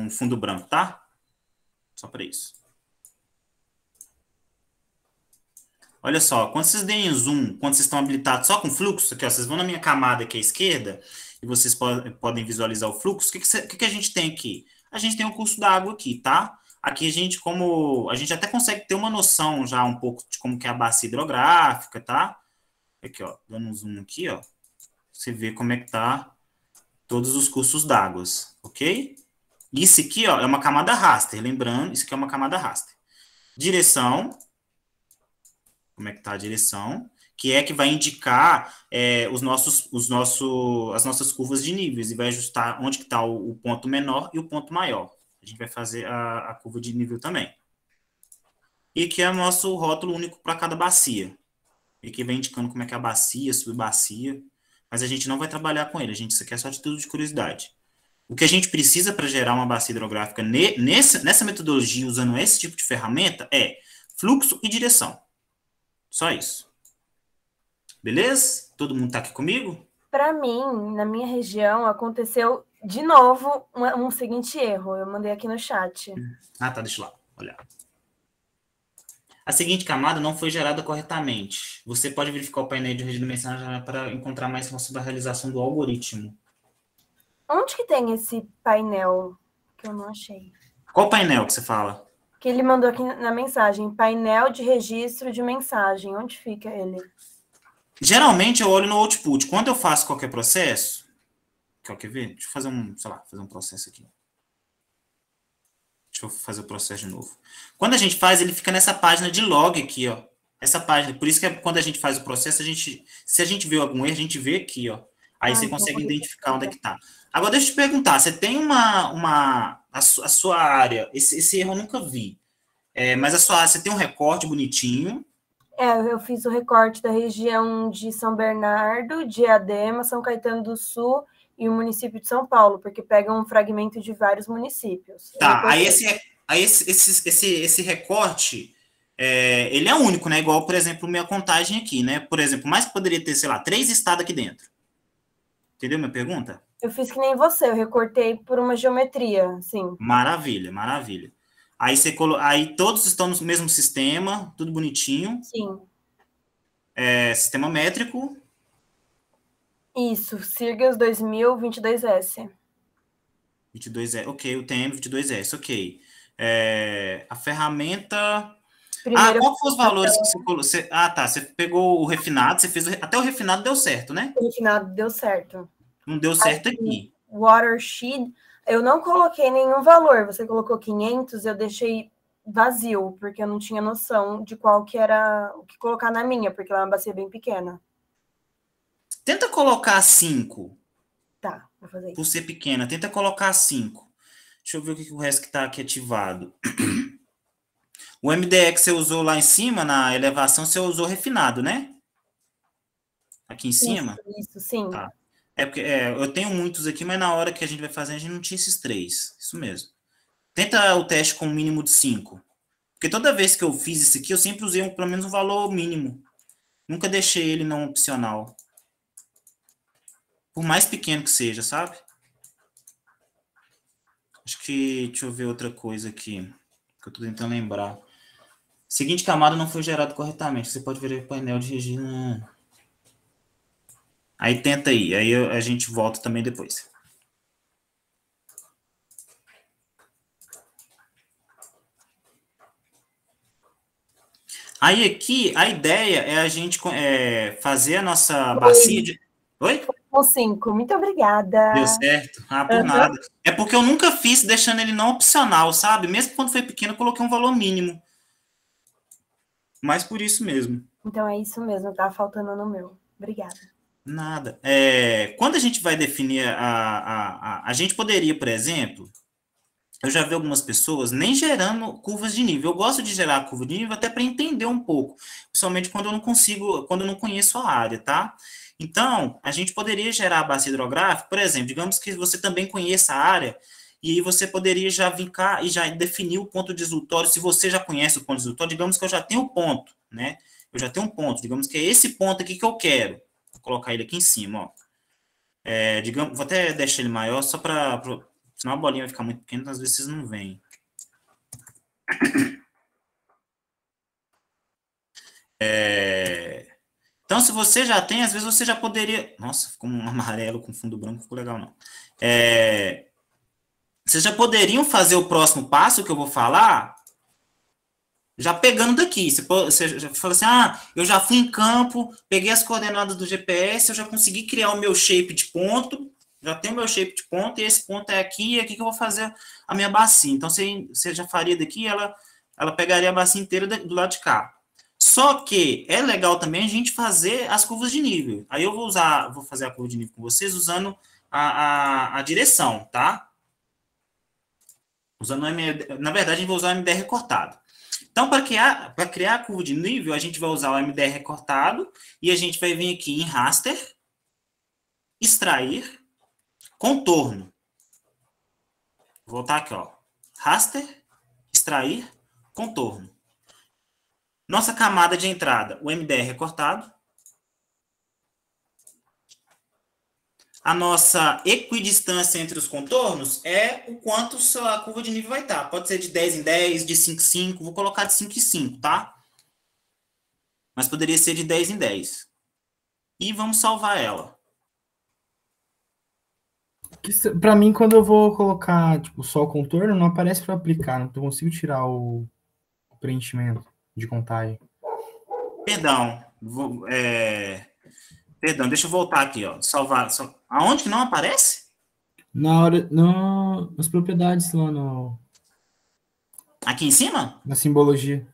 [SPEAKER 1] fundo branco, tá? Só para isso. Olha só, quando vocês deem zoom, quando vocês estão habilitados só com fluxo, aqui, ó, vocês vão na minha camada aqui à esquerda e vocês podem visualizar o fluxo. O que a gente tem aqui? A gente tem o curso da água aqui, tá? Aqui a gente até consegue ter uma noção já um pouco de como que é a bacia hidrográfica, tá? Aqui, ó, dando um zoom aqui, ó. Você vê como é que tá todos os cursos d'água, ok? Isso aqui, ó, é uma camada raster, lembrando, isso aqui é uma camada raster. Direção, como é que tá a direção, que vai indicar as nossas curvas de níveis e vai ajustar onde que tá o ponto menor e o ponto maior. A gente vai fazer a curva de nível também. E aqui é o nosso rótulo único para cada bacia. E aqui vai indicando como é que é a bacia, subbacia. Mas a gente não vai trabalhar com ele. Isso aqui é só título de curiosidade. O que a gente precisa para gerar uma bacia hidrográfica nessa metodologia, usando esse tipo de ferramenta, é fluxo e direção. Só isso. Beleza? Todo mundo está aqui comigo?
[SPEAKER 2] Para mim, na minha região, aconteceu de novo um seguinte erro. Eu mandei aqui no chat.
[SPEAKER 1] Ah, tá, deixa eu lá olhar. A seguinte camada não foi gerada corretamente. Você pode verificar o painel de rede de mensagem para encontrar mais sobre a realização do algoritmo.
[SPEAKER 2] Onde que tem esse painel que eu não achei?
[SPEAKER 1] Qual painel que você fala?
[SPEAKER 2] Que ele mandou aqui na mensagem. Painel de registro de mensagem. Onde fica ele?
[SPEAKER 1] Geralmente eu olho no output. Quando eu faço qualquer processo... Quer ver? Deixa eu fazer um processo aqui. Deixa eu fazer o processo de novo. Quando a gente faz, ele fica nessa página de log aqui, ó. Essa página. Por isso que quando a gente faz o processo, se a gente vê algum erro, a gente vê aqui, ó. Aí você consegue identificar onde é que tá. Agora, deixa eu te perguntar. Você tem a sua área... Esse erro eu nunca vi. Mas a sua área, você tem um recorte bonitinho.
[SPEAKER 2] Eu fiz o recorte da região de São Bernardo, Diadema, São Caetano do Sul e o município de São Paulo, porque pega um fragmento de vários municípios.
[SPEAKER 1] Tá, aí esse recorte, ele é único, né? Igual, por exemplo, minha contagem aqui, né? Por exemplo, mais que poderia ter, sei lá, 3 estados aqui dentro. Entendeu minha pergunta?
[SPEAKER 2] Eu fiz que nem você, eu recortei por uma geometria, sim.
[SPEAKER 1] Maravilha, maravilha. Aí todos estão no mesmo sistema, tudo bonitinho.
[SPEAKER 2] Sim.
[SPEAKER 1] Sistema métrico.
[SPEAKER 2] Isso, Sirgas 2022S.
[SPEAKER 1] 22S, ok, o TM 22S, ok. A ferramenta...
[SPEAKER 2] Primeiro,
[SPEAKER 1] qual foram os valores que você colocou? Você pegou o refinado, você fez até o refinado deu certo, né?
[SPEAKER 2] O refinado deu certo.
[SPEAKER 1] Não deu certo aqui.
[SPEAKER 2] Watershed, eu não coloquei nenhum valor. Você colocou 500, eu deixei vazio, porque eu não tinha noção de qual que era o que colocar na minha, porque ela é uma bacia bem pequena.
[SPEAKER 1] Tenta colocar 5,
[SPEAKER 2] Tá, vou fazer
[SPEAKER 1] por
[SPEAKER 2] isso.
[SPEAKER 1] ser pequena. Tenta colocar 5. Deixa eu ver o resto que está aqui ativado. O MDE que você usou lá em cima, na elevação, você usou refinado, né? Aqui em cima?
[SPEAKER 2] Isso, sim.
[SPEAKER 1] Tá. É porque eu tenho muitos aqui, mas na hora que a gente vai fazer, a gente não tinha esses 3. Isso mesmo. Tenta o teste com um mínimo de 5. Porque toda vez que eu fiz isso aqui, eu sempre usei pelo menos um valor mínimo. Nunca deixei ele não opcional. Por mais pequeno que seja, sabe? Acho que... Deixa eu ver outra coisa aqui. Que eu tô tentando lembrar. Seguinte camada não foi gerado corretamente. Você pode ver o painel de Regina. Aí tenta aí. Aí a gente volta também depois. Aí aqui, a ideia é a gente fazer a nossa bacia de... Oi?
[SPEAKER 2] Com 5, muito obrigada.
[SPEAKER 1] Deu certo? Ah, por nada. É porque eu nunca fiz deixando ele não opcional, sabe? Mesmo quando foi pequeno, eu coloquei um valor mínimo. Mas por isso mesmo.
[SPEAKER 2] Então é isso mesmo, tá faltando no meu. Obrigada.
[SPEAKER 1] Nada. Quando a gente vai definir a gente poderia, por exemplo, eu já vi algumas pessoas nem gerando curvas de nível. Eu gosto de gerar a curva de nível até para entender um pouco, principalmente quando eu não consigo, quando eu não conheço a área, tá? Então, a gente poderia gerar a bacia hidrográfica, por exemplo, digamos que você também conheça a área, e aí você poderia já vincar e já definir o ponto disysultório, se você já conhece o ponto disysultório, digamos que eu já tenho o ponto, né? Eu já tenho um ponto, digamos que é esse ponto aqui que eu quero. Vou colocar ele aqui em cima, ó. Digamos, vou até deixar ele maior, só para... Senão a bolinha vai ficar muito pequena, às vezes vocês não veem. Então, se você já tem, às vezes você já poderia... Nossa, ficou um amarelo com fundo branco, não ficou legal, não. Vocês já poderiam fazer o próximo passo que eu vou falar, já pegando daqui. Você já fala assim, eu já fui em campo, peguei as coordenadas do GPS, eu já consegui criar o meu shape de ponto, já tenho o meu shape de ponto, e esse ponto é aqui, e aqui que eu vou fazer a minha bacia. Então, você já faria daqui, ela pegaria a bacia inteira do lado de cá. Só que é legal também a gente fazer as curvas de nível. Aí eu vou fazer a curva de nível com vocês usando a direção, tá? Usando na verdade, a gente vai usar o MDR recortado. Então, para criar a curva de nível, a gente vai usar o MDR recortado e a gente vai vir aqui em raster, extrair, contorno. Vou voltar aqui, ó. Raster, extrair, contorno. Nossa camada de entrada, o MDR recortado. A nossa equidistância entre os contornos é o quanto a curva de nível vai estar. Pode ser de 10 em 10, de 5 em 5. Vou colocar de 5 em 5, tá? Mas poderia ser de 10 em 10. E vamos salvar ela.
[SPEAKER 3] Para mim, quando eu vou colocar tipo, só o contorno, não aparece para aplicar. Não consigo tirar o preenchimento de contagem.
[SPEAKER 1] Perdão. Perdão, deixa eu voltar aqui, ó. Salvar. Aonde que não aparece?
[SPEAKER 3] Na hora. Nas propriedades lá no.
[SPEAKER 1] Aqui em cima?
[SPEAKER 3] Na simbologia.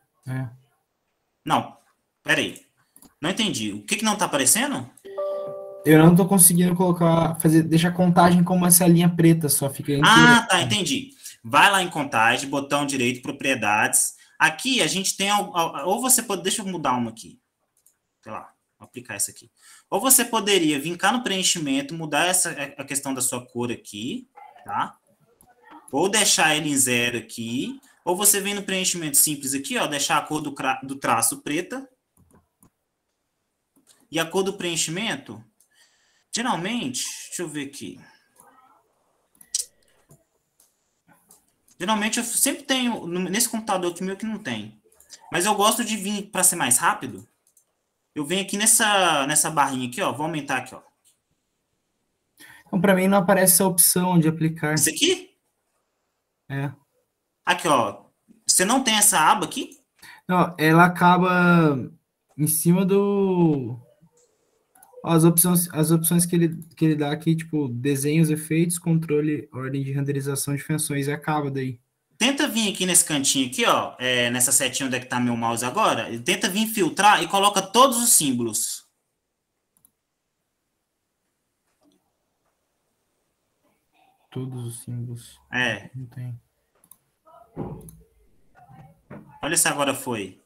[SPEAKER 1] Não. Peraí. Não entendi. O que não tá aparecendo?
[SPEAKER 3] Eu não tô conseguindo deixar a contagem como essa linha preta, só fica inteira.
[SPEAKER 1] Tá, entendi. Vai lá em contagem, botão direito, propriedades. Aqui a gente tem, ou você pode, deixa eu mudar uma aqui. Sei lá, vou aplicar essa aqui. Ou você poderia vincar no preenchimento, mudar a questão da sua cor aqui, tá? Ou deixar ele em 0 aqui, ou você vem no preenchimento simples aqui, ó, deixar a cor do traço preta. E a cor do preenchimento, geralmente, deixa eu ver aqui. Geralmente eu sempre tenho, nesse computador aqui meu que não tem. Mas eu gosto de vir para ser mais rápido. Eu venho aqui nessa barrinha aqui, ó. Vou aumentar aqui, ó.
[SPEAKER 3] Então, para mim não aparece essa opção de aplicar.
[SPEAKER 1] Isso aqui?
[SPEAKER 3] Aqui,
[SPEAKER 1] ó. Você não tem essa aba aqui?
[SPEAKER 3] Não, ela acaba em cima do... As opções que ele dá aqui, tipo, desenhos, efeitos, controle, ordem de renderização de funções, e acaba daí.
[SPEAKER 1] tenta vir aqui nesse cantinho aqui, ó, nessa setinha onde é que tá meu mouse agora, tenta vir filtrar e coloca todos os símbolos.
[SPEAKER 3] Todos os símbolos.
[SPEAKER 1] É.
[SPEAKER 3] Não tem.
[SPEAKER 1] Olha se agora foi.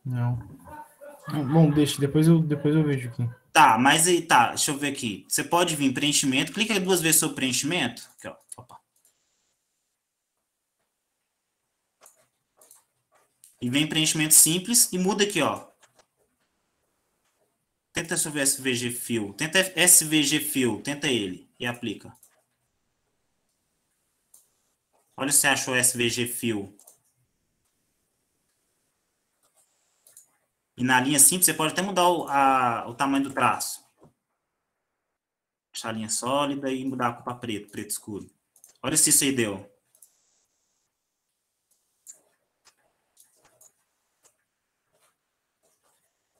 [SPEAKER 3] Não. Bom, deixa, depois eu vejo aqui.
[SPEAKER 1] Tá, mas aí tá, deixa eu ver aqui. Você pode vir em preenchimento, clica 2 vezes sobre preenchimento. Aqui, ó. Opa. E vem em preenchimento simples e muda aqui, ó. Tenta sobre SVG Fill. Tenta SVG Fill, tenta ele e aplica. Olha se você achou SVG Fill. E na linha simples, você pode até mudar o tamanho do traço. Deixar a linha sólida e mudar a cor para preto, preto escuro. Olha se isso aí deu.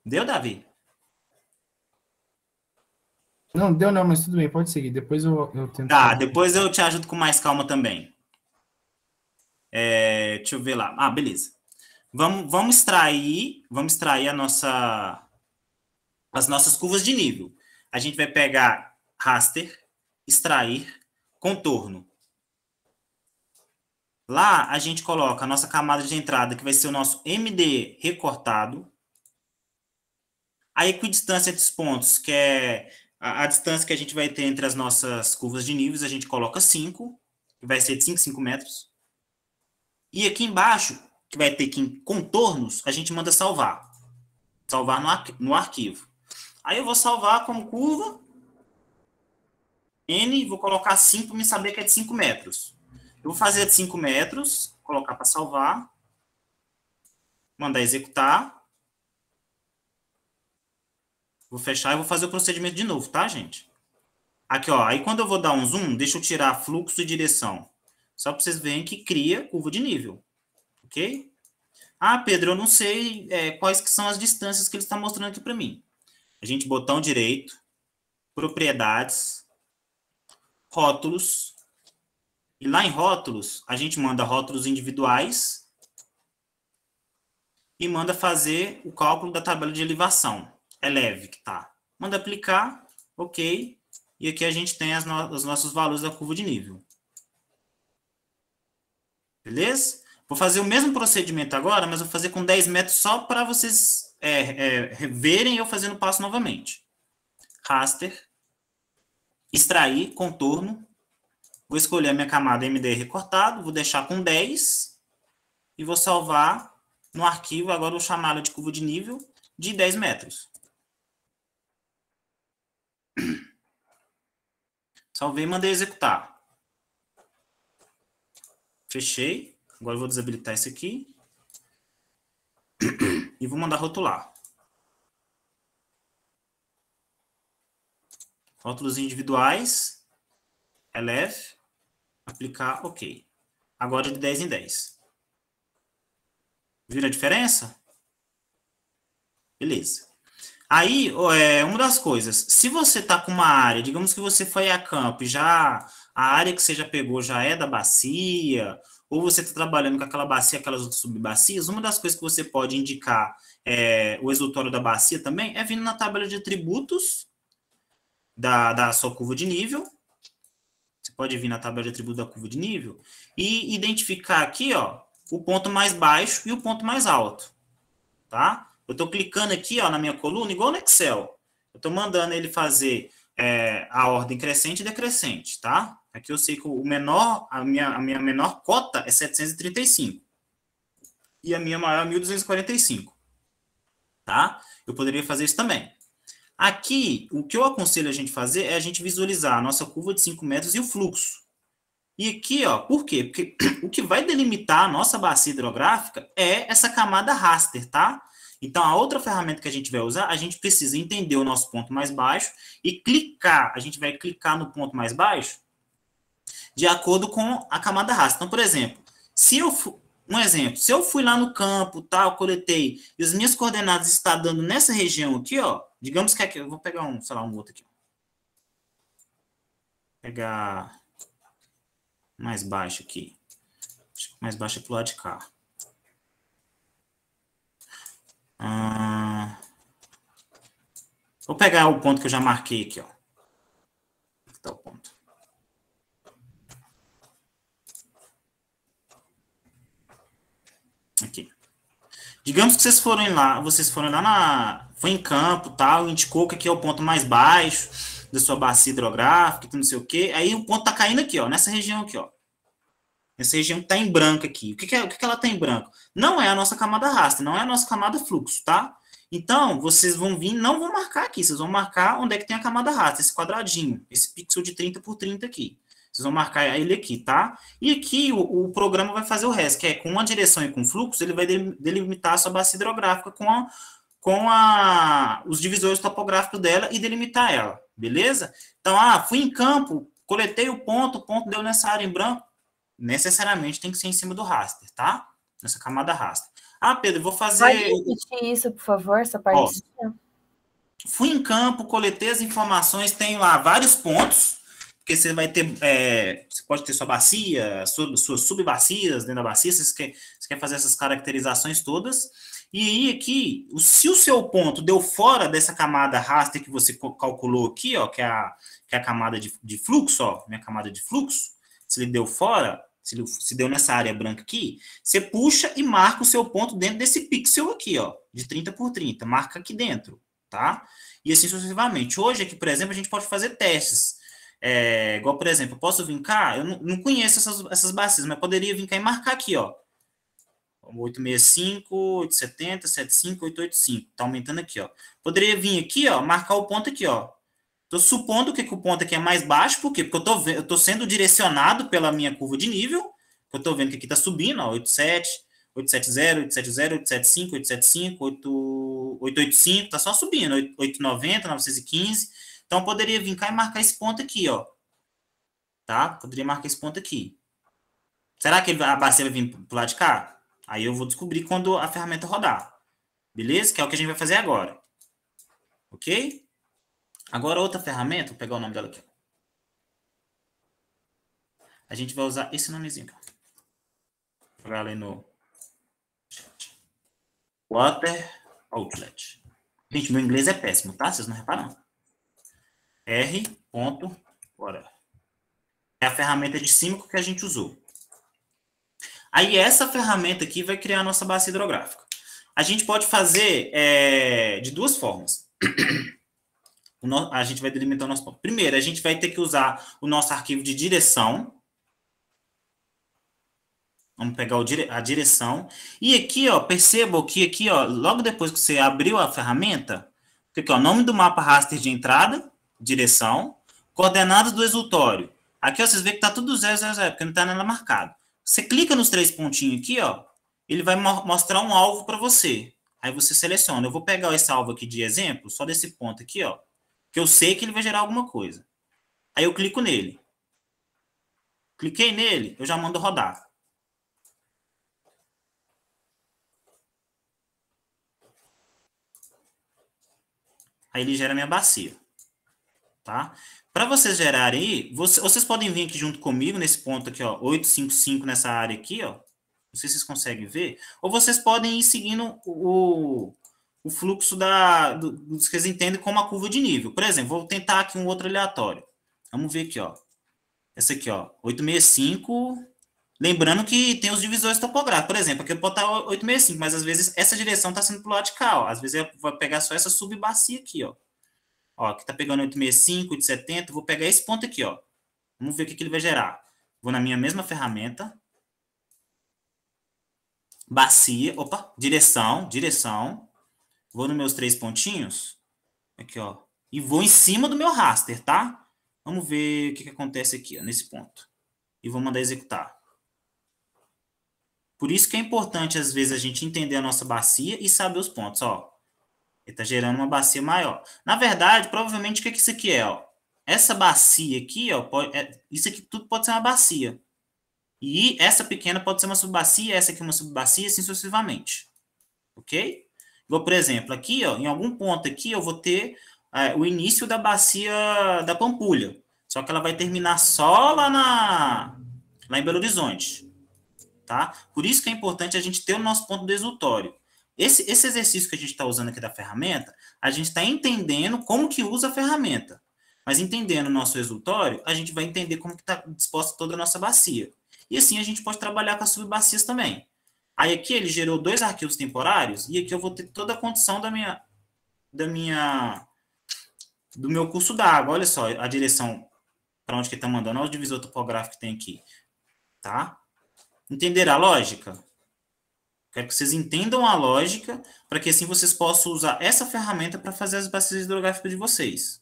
[SPEAKER 1] Deu, Davi?
[SPEAKER 3] Não, deu não, mas tudo bem, pode seguir. Depois eu tento.
[SPEAKER 1] Tá, depois eu te ajudo com mais calma também. Deixa eu ver lá. Ah, beleza. Vamos extrair as nossas curvas de nível. A gente vai pegar raster, extrair, contorno. Lá a gente coloca a nossa camada de entrada, que vai ser o nosso MD recortado. A equidistância dos pontos, que é a distância que a gente vai ter entre as nossas curvas de níveis, a gente coloca 5, que vai ser de 5 metros. E aqui embaixo, que vai ter aqui em contornos, a gente manda salvar. Salvar no arquivo. Aí eu vou salvar como curva N, vou colocar 5 para me saber que é de 5 metros. Eu vou fazer de 5 metros, colocar para salvar, mandar executar. Vou fechar e vou fazer o procedimento de novo, tá, gente? Aqui, ó, aí quando eu vou dar um zoom, deixa eu tirar fluxo e direção. Só para vocês verem que cria curva de nível. Ok? Ah, Pedro, eu não sei quais que são as distâncias que ele está mostrando aqui para mim. A gente, botão direito, propriedades, rótulos. E lá em rótulos, a gente manda rótulos individuais e manda fazer o cálculo da tabela de elevação. É leve que tá. Manda aplicar, ok. E aqui a gente tem os nossos valores da curva de nível. Beleza? Vou fazer o mesmo procedimento agora, mas vou fazer com 10 metros só para vocês verem eu fazendo o passo novamente. Raster, extrair, contorno. Vou escolher a minha camada MD recortado, vou deixar com 10 e vou salvar no arquivo, agora vou chamá-la de curva de nível de 10 metros. Salvei e mandei executar. Fechei. Agora eu vou desabilitar isso aqui. E vou mandar rotular. Rótulos individuais. Elef. Aplicar, ok. Agora de 10 em 10. Viram a diferença? Beleza. Aí, uma das coisas, se você está com uma área, digamos que você foi a campo e já a área que você já pegou já é da bacia, ou você está trabalhando com aquela bacia, aquelas outras subbacias, uma das coisas que você pode indicar o exutório da bacia também é vindo na tabela de atributos da sua curva de nível. Você pode vir na tabela de atributos da curva de nível e identificar aqui, ó, o ponto mais baixo e o ponto mais alto, tá? Eu estou clicando aqui, ó, na minha coluna, igual no Excel. Eu estou mandando ele fazer a ordem crescente e decrescente, tá? Aqui eu sei que a minha menor cota é 735. E a minha maior é 1245. Tá? Eu poderia fazer isso também. Aqui, o que eu aconselho a gente fazer é a gente visualizar a nossa curva de 5 metros e o fluxo. E aqui, ó, por quê? Porque o que vai delimitar a nossa bacia hidrográfica é essa camada raster, tá? Então, a outra ferramenta que a gente vai usar, a gente precisa entender o nosso ponto mais baixo e clicar. A gente vai clicar no ponto mais baixo de acordo com a camada raster. Então, por exemplo, se eu fui lá no campo, tal, coletei, e as minhas coordenadas estão dando nessa região aqui, ó, digamos que aqui, eu vou pegar sei lá, um outro aqui. pegar mais baixo aqui. Mais baixo é pro lado de cá. Vou pegar o ponto que eu já marquei aqui, ó. Aqui tá o ponto. Aqui. Digamos que vocês foram lá foi em campo, tal, indicou que aqui é o ponto mais baixo da sua bacia hidrográfica, que não sei o quê. Aí o ponto tá caindo aqui, ó, nessa região aqui, ó. Essa região que tá em branco aqui. O que ela tá em branco? Não é a nossa camada raster, não é a nossa camada fluxo, tá? Então, vocês vão vir, não vão marcar aqui, vocês vão marcar onde é que tem a camada raster, esse quadradinho, esse pixel de 30 por 30 aqui. Vocês vão marcar ele aqui, tá? E aqui o programa vai fazer o resto, que é com uma direção e com fluxo, ele vai delimitar a sua bacia hidrográfica com os divisores topográficos dela e delimitar ela, beleza? Então, fui em campo, coletei o ponto deu nessa área em branco, necessariamente tem que ser em cima do raster, tá? Nessa camada raster. Pedro, vou fazer...
[SPEAKER 2] Pode repetir isso, por favor, essa parte.
[SPEAKER 1] Fui em campo, coletei as informações, tenho lá vários pontos, porque você vai ter... você pode ter sua bacia, suas subbacias dentro da bacia, você quer fazer essas caracterizações todas. E aí, aqui, se o seu ponto deu fora dessa camada raster que você calculou aqui, ó, que é a camada de fluxo, ó, minha camada de fluxo, se ele deu fora... Se deu nessa área branca aqui, você puxa e marca o seu ponto dentro desse pixel aqui, ó, de 30 por 30. Marca aqui dentro, tá? E assim sucessivamente. Hoje aqui, por exemplo, a gente pode fazer testes. Igual, por exemplo, eu posso vir cá, eu não conheço essas bacias, mas poderia vir cá e marcar aqui, ó. 865, 870, 75, 885. Tá aumentando aqui, ó. Poderia vir aqui, ó, marcar o ponto aqui, ó. Estou supondo que o ponto aqui é mais baixo, por quê? Porque eu estou sendo direcionado pela minha curva de nível, eu estou vendo que aqui está subindo, ó, 87, 870, 870, 875, 875, 885, está só subindo, 890, 915. Então, eu poderia vir cá e marcar esse ponto aqui, ó. Tá? Poderia marcar esse ponto aqui. Será que a bacia vai vir pro lado de cá? Aí eu vou descobrir quando a ferramenta rodar. Beleza? Que é o que a gente vai fazer agora. Ok? Agora, outra ferramenta, vou pegar o nome dela aqui. A gente vai usar esse nomezinho aqui. Vou jogar ali no chat. Water Outlet. Gente, meu inglês é péssimo, tá? Vocês não reparam? R.Water. É a ferramenta de símbolo que a gente usou. Aí, essa ferramenta aqui vai criar a nossa bacia hidrográfica. A gente pode fazer de duas formas. A gente vai delimitar o nosso ponto. Primeiro, a gente vai ter que usar o nosso arquivo de direção. Vamos pegar a direção. E aqui, ó, perceba que aqui, ó, logo depois que você abriu a ferramenta, aqui, ó, nome do mapa raster de entrada, direção, coordenadas do exultório. Aqui, ó, vocês veem que tá tudo 000, porque não tá nada marcado. Você clica nos 3 pontinhos aqui, ó, ele vai mostrar um alvo para você. Aí você seleciona. Eu vou pegar esse alvo aqui de exemplo, só desse ponto aqui, ó, que eu sei que ele vai gerar alguma coisa. Aí eu clico nele. Cliquei nele, eu já mando rodar. Aí ele gera minha bacia. Tá? Para vocês gerarem aí, vocês podem vir aqui junto comigo, nesse ponto aqui, ó, 855 nessa área aqui, ó. Não sei se vocês conseguem ver. Ou vocês podem ir seguindo o fluxo dos que eles entendem como a curva de nível. Por exemplo, vou tentar aqui um outro aleatório. Vamos ver aqui, ó. Essa aqui, ó, 865. Lembrando que tem os divisores topográficos. Por exemplo, aqui eu posso botar 865, mas às vezes essa direção está sendo pro lado de cá, ó. Às vezes eu vou pegar só essa subbacia aqui, ó. Ó, aqui tá pegando 865, 870. Vou pegar esse ponto aqui, ó. Vamos ver o que ele vai gerar. Vou na minha mesma ferramenta. Bacia. Opa, direção. Vou nos meus 3 pontinhos. Aqui, ó. E vou em cima do meu raster, tá? Vamos ver o que acontece aqui, ó, nesse ponto. E vou mandar executar. Por isso que é importante, às vezes, a gente entender a nossa bacia e saber os pontos, ó. Ele está gerando uma bacia maior. Na verdade, provavelmente, o que isso aqui é, ó? Essa bacia aqui, ó, isso aqui tudo pode ser uma bacia. E essa pequena pode ser uma subbacia, essa aqui uma subbacia, assim sucessivamente. Ok? Igual, por exemplo, aqui, ó, em algum ponto aqui, eu vou ter o início da bacia da Pampulha. Só que ela vai terminar só lá em Belo Horizonte, tá? Por isso que é importante a gente ter o nosso ponto do resultório. Esse exercício que a gente está usando aqui da ferramenta, a gente está entendendo como que usa a ferramenta. Mas entendendo o nosso resultório, a gente vai entender como que está disposta toda a nossa bacia. E assim a gente pode trabalhar com as subbacias também. Aí aqui ele gerou 2 arquivos temporários, e aqui eu vou ter toda a condição do meu curso d'água. Olha só a direção para onde que está mandando. Olha o divisor topográfico que tem aqui. Tá? Entenderam a lógica? Quero que vocês entendam a lógica, para que assim vocês possam usar essa ferramenta para fazer as bacias hidrográficas de vocês.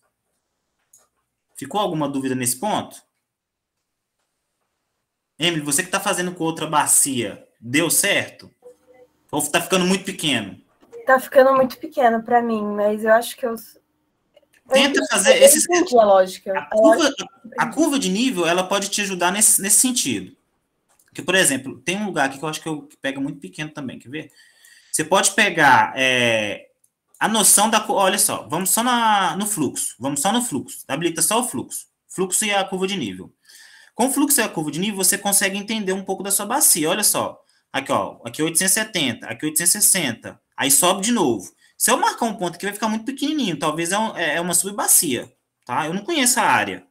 [SPEAKER 1] Ficou alguma dúvida nesse ponto? Emily, você que está fazendo com outra bacia, deu certo? Ou está ficando muito pequeno?
[SPEAKER 2] Tá ficando muito pequeno para mim, mas eu acho que
[SPEAKER 1] Tenta fazer esses...
[SPEAKER 2] entendi a lógica.
[SPEAKER 1] A curva de nível, ela pode te ajudar nesse sentido. Porque, por exemplo, tem um lugar aqui que eu acho que pega muito pequeno também, quer ver? Você pode pegar a noção da... Olha só, vamos só no fluxo. Vamos só no fluxo. Habilita só o fluxo. Fluxo e a curva de nível. Com o fluxo e a curva de nível, você consegue entender um pouco da sua bacia. Olha só. Aqui, ó. Aqui 870, aqui 860. Aí sobe de novo. Se eu marcar um ponto aqui, vai ficar muito pequenininho. Talvez é uma subbacia, tá? Eu não conheço a área,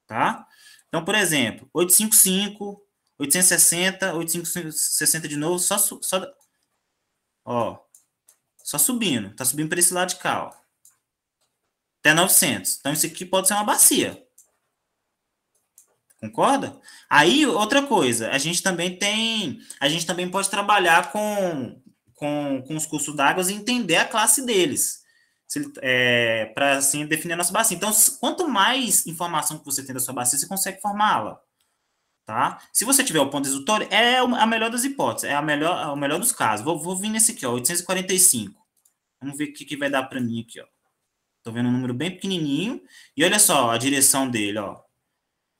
[SPEAKER 1] tá? Então, por exemplo, 855... 860, 860 de novo, só subindo. Tá subindo para esse lado de cá, ó. Até 900. Então, isso aqui pode ser uma bacia. Concorda? Aí, outra coisa, a gente também pode trabalhar com os cursos d'água e entender a classe deles. Para, assim, definir a nossa bacia. Então, quanto mais informação que você tem da sua bacia, você consegue formá-la. Tá? Se você tiver o ponto resultório, é a melhor das hipóteses, é o melhor dos casos. Vou vir nesse aqui, ó, 845. Vamos ver o que vai dar para mim aqui, ó. Tô vendo um número bem pequenininho. E olha só a direção dele, ó.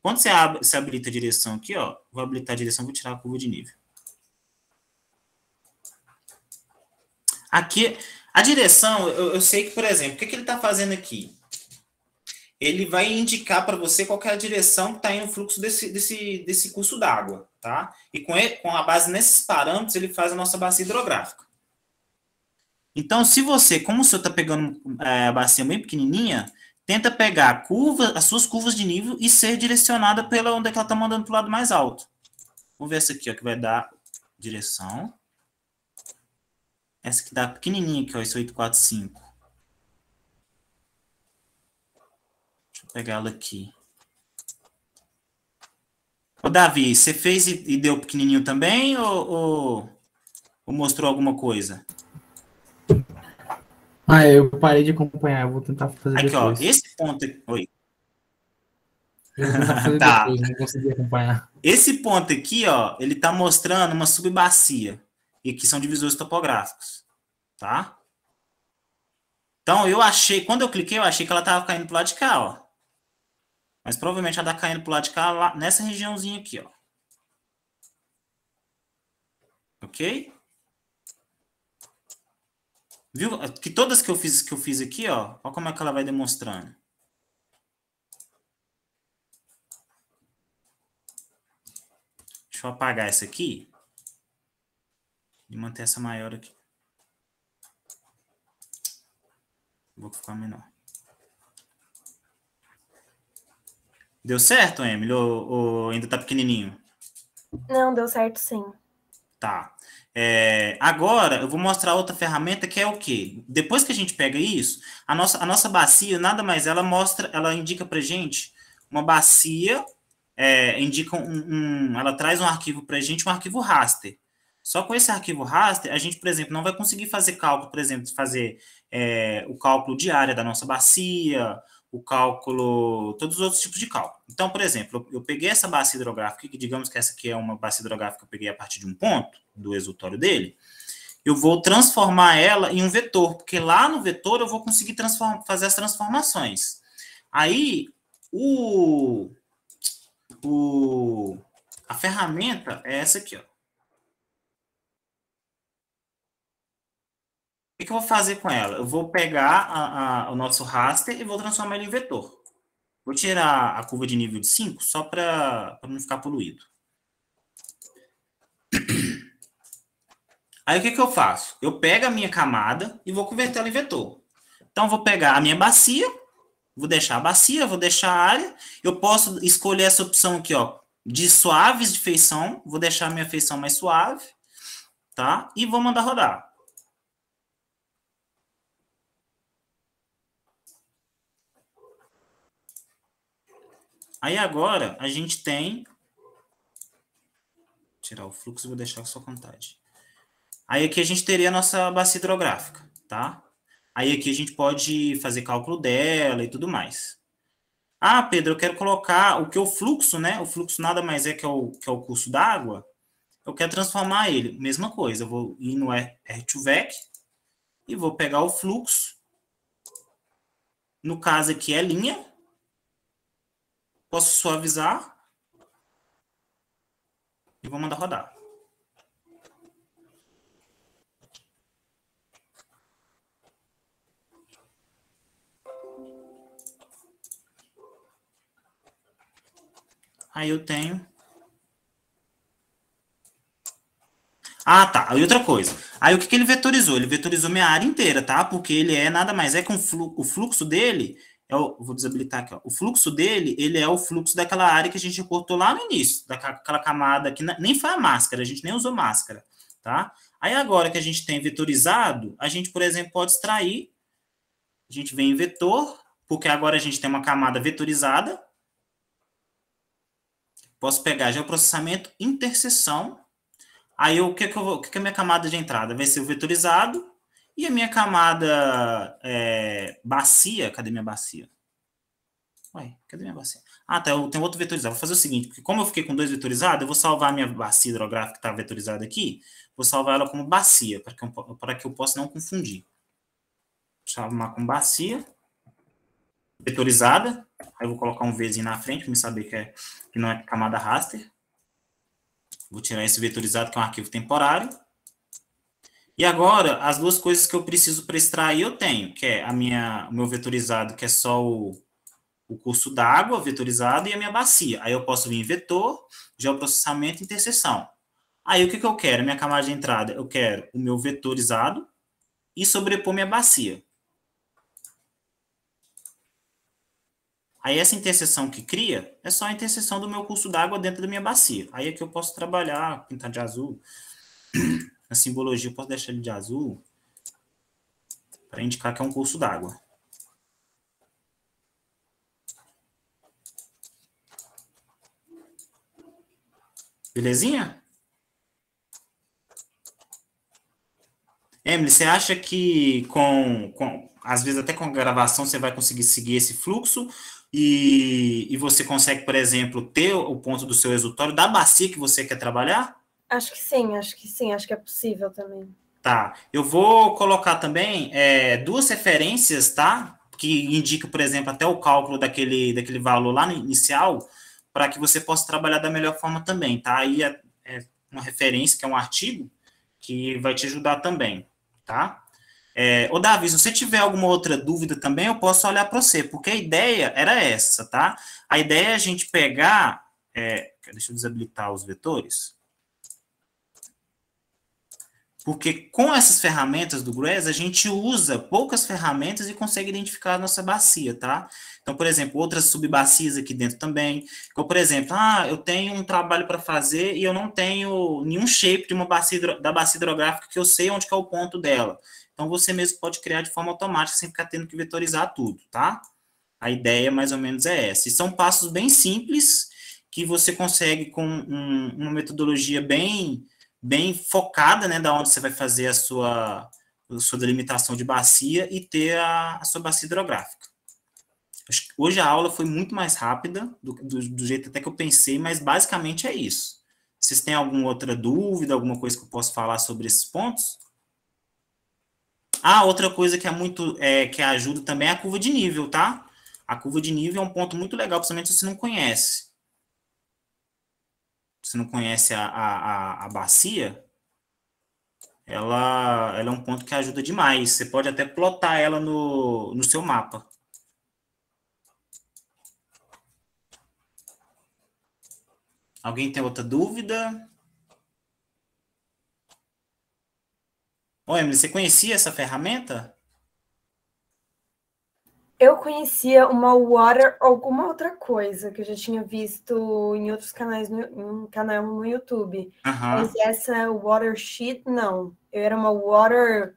[SPEAKER 1] Quando você habilita a direção aqui, ó, vou habilitar a direção, vou tirar a curva de nível. Aqui, a direção, eu sei que, por exemplo, o que ele está fazendo aqui? Ele vai indicar para você qual é a direção que está aí no fluxo desse curso d'água, tá? E com a base nesses parâmetros, ele faz a nossa bacia hidrográfica. Então, se você, como o senhor está pegando a bacia bem pequenininha, tenta pegar as suas curvas de nível e ser direcionada pela onde é que ela está mandando para o lado mais alto. Vamos ver essa aqui, ó, que vai dar direção. Essa que dá pequenininha aqui, ó, esse 845. Pegar ela aqui. Ô, Davi, você fez e deu pequenininho também ou mostrou alguma coisa?
[SPEAKER 3] Eu parei de acompanhar, eu vou tentar fazer
[SPEAKER 1] aqui,
[SPEAKER 3] depois.
[SPEAKER 1] Ó, esse ponto aqui... Oi.
[SPEAKER 3] Eu vou tentar fazer
[SPEAKER 1] tá.
[SPEAKER 3] depois, não consegui acompanhar.
[SPEAKER 1] Esse ponto aqui, ó, ele tá mostrando uma subbacia. E aqui são divisores topográficos. Tá? Então, quando eu cliquei, eu achei que ela tava caindo pro lado de cá, ó. Mas provavelmente ela está caindo para o lado de cá, lá, nessa regiãozinha aqui, ó. Ok? Viu? Que todas que eu fiz aqui, ó. Olha como é que ela vai demonstrando. Deixa eu apagar essa aqui. E manter essa maior aqui. Vou ficar menor. Deu certo, Emily? Ou ainda tá pequenininho?
[SPEAKER 2] Não, deu certo sim.
[SPEAKER 1] Tá. Agora, eu vou mostrar outra ferramenta que é o quê? Depois que a gente pega isso, a nossa bacia, nada mais, ela indica pra gente uma bacia, ela traz um arquivo pra gente, um arquivo raster. Só com esse arquivo raster, a gente, por exemplo, não vai conseguir fazer cálculo, por exemplo, o cálculo de área da nossa bacia, o cálculo, todos os outros tipos de cálculo. Então, por exemplo, eu peguei essa bacia hidrográfica, que digamos que essa aqui é uma bacia hidrográfica que eu peguei a partir de um ponto, do resultório dele, eu vou transformar ela em um vetor, porque lá no vetor eu vou conseguir fazer as transformações. Aí, a ferramenta é essa aqui, ó. O que eu vou fazer com ela? Eu vou pegar o nosso raster e vou transformar ele em vetor. Vou tirar a curva de nível de 5, só para não ficar poluído. Aí, o que eu faço? Eu pego a minha camada e vou converter ela em vetor. Então, vou pegar a minha bacia, vou deixar a bacia, vou deixar a área. Eu posso escolher essa opção aqui, ó, de suaves de feição. Vou deixar a minha feição mais suave, tá? E vou mandar rodar. Aí, agora, a gente tem... Vou tirar o fluxo e vou deixar com sua contagem. Aí, aqui a gente teria a nossa bacia hidrográfica, tá? Aí, aqui a gente pode fazer cálculo dela e tudo mais. Ah, Pedro, eu quero colocar o que é o fluxo, né? O fluxo nada mais é que é o curso d'água. Eu quero transformar ele. Mesma coisa, eu vou ir no R2Vec e vou pegar o fluxo. No caso aqui é linha. Posso suavizar. E vou mandar rodar. Aí eu tenho... Ah, tá. Aí outra coisa. Aí o que ele vetorizou? Ele vetorizou minha área inteira, tá? Porque ele é nada mais é que o fluxo dele... vou desabilitar aqui, ó. O fluxo dele, ele é o fluxo daquela área que a gente cortou lá no início. Daquela camada que nem foi a máscara. A gente nem usou máscara, tá? Aí agora que a gente tem vetorizado, a gente, por exemplo, pode extrair. A gente vem em vetor, porque agora a gente tem uma camada vetorizada. Posso pegar geoprocessamento, interseção. Aí, o que é a minha camada de entrada? Vai ser o vetorizado. E a minha camada bacia... Cadê minha bacia? Ué, cadê minha bacia? Ah, tá, eu tenho outro vetorizado. Vou fazer o seguinte, porque como eu fiquei com 2 vetorizados, eu vou salvar a minha bacia hidrográfica que está vetorizada aqui. Vou salvar ela como bacia, para que eu possa não confundir. Vou salvar como bacia. Vetorizada. Aí eu vou colocar um Vzinho na frente, para me saber que não é camada raster. Vou tirar esse vetorizado, que é um arquivo temporário. E agora, as duas coisas que eu preciso para extrair, eu tenho, que é o meu vetorizado, que é só o curso d'água vetorizado, e a minha bacia. Aí eu posso vir em vetor, geoprocessamento e interseção. Aí o que eu quero? Minha camada de entrada, eu quero o meu vetorizado e sobrepor minha bacia. Aí essa interseção que cria é só a interseção do meu curso d'água dentro da minha bacia. Aí aqui eu posso trabalhar, pintar de azul. Na simbologia eu posso deixar ele de azul para indicar que é um curso d'água. Belezinha? Emily, você acha que às vezes até com a gravação você vai conseguir seguir esse fluxo e você consegue, por exemplo, ter o ponto do seu resultório da bacia que você quer trabalhar?
[SPEAKER 2] Acho que sim, acho que é possível também.
[SPEAKER 1] Tá, eu vou colocar também 2 referências, tá? Que indicam, por exemplo, até o cálculo daquele valor lá no inicial, para que você possa trabalhar da melhor forma também, tá? Aí é uma referência, que é um artigo, que vai te ajudar também, tá? Ô, Davi, se você tiver alguma outra dúvida também, eu posso olhar para você, porque a ideia era essa, tá? A ideia é a gente pegar... deixa eu desabilitar os vetores. Porque com essas ferramentas do GRASS, a gente usa poucas ferramentas e consegue identificar a nossa bacia, tá? Então, por exemplo, outras subbacias aqui dentro também. Então, por exemplo, eu tenho um trabalho para fazer e eu não tenho nenhum shape de da bacia hidrográfica que eu sei onde que é o ponto dela. Então, você mesmo pode criar de forma automática sem ficar tendo que vetorizar tudo, tá? A ideia, mais ou menos, é essa. E são passos bem simples que você consegue com uma metodologia bem focada, né, da onde você vai fazer a sua delimitação de bacia e ter a sua bacia hidrográfica. Hoje a aula foi muito mais rápida, do jeito até que eu pensei, mas basicamente é isso. Vocês têm alguma outra dúvida, alguma coisa que eu posso falar sobre esses pontos? Outra coisa que que ajuda também é a curva de nível, tá? A curva de nível é um ponto muito legal, principalmente se você não conhece. Se não conhece a bacia, ela é um ponto que ajuda demais. Você pode até plotar ela no seu mapa. Alguém tem outra dúvida? Ô, Emily, você conhecia essa ferramenta?
[SPEAKER 2] Eu conhecia uma Water, alguma outra coisa que eu já tinha visto em outros canais, em um canal no YouTube. Mas essa Watersheet, não. Eu era uma Water,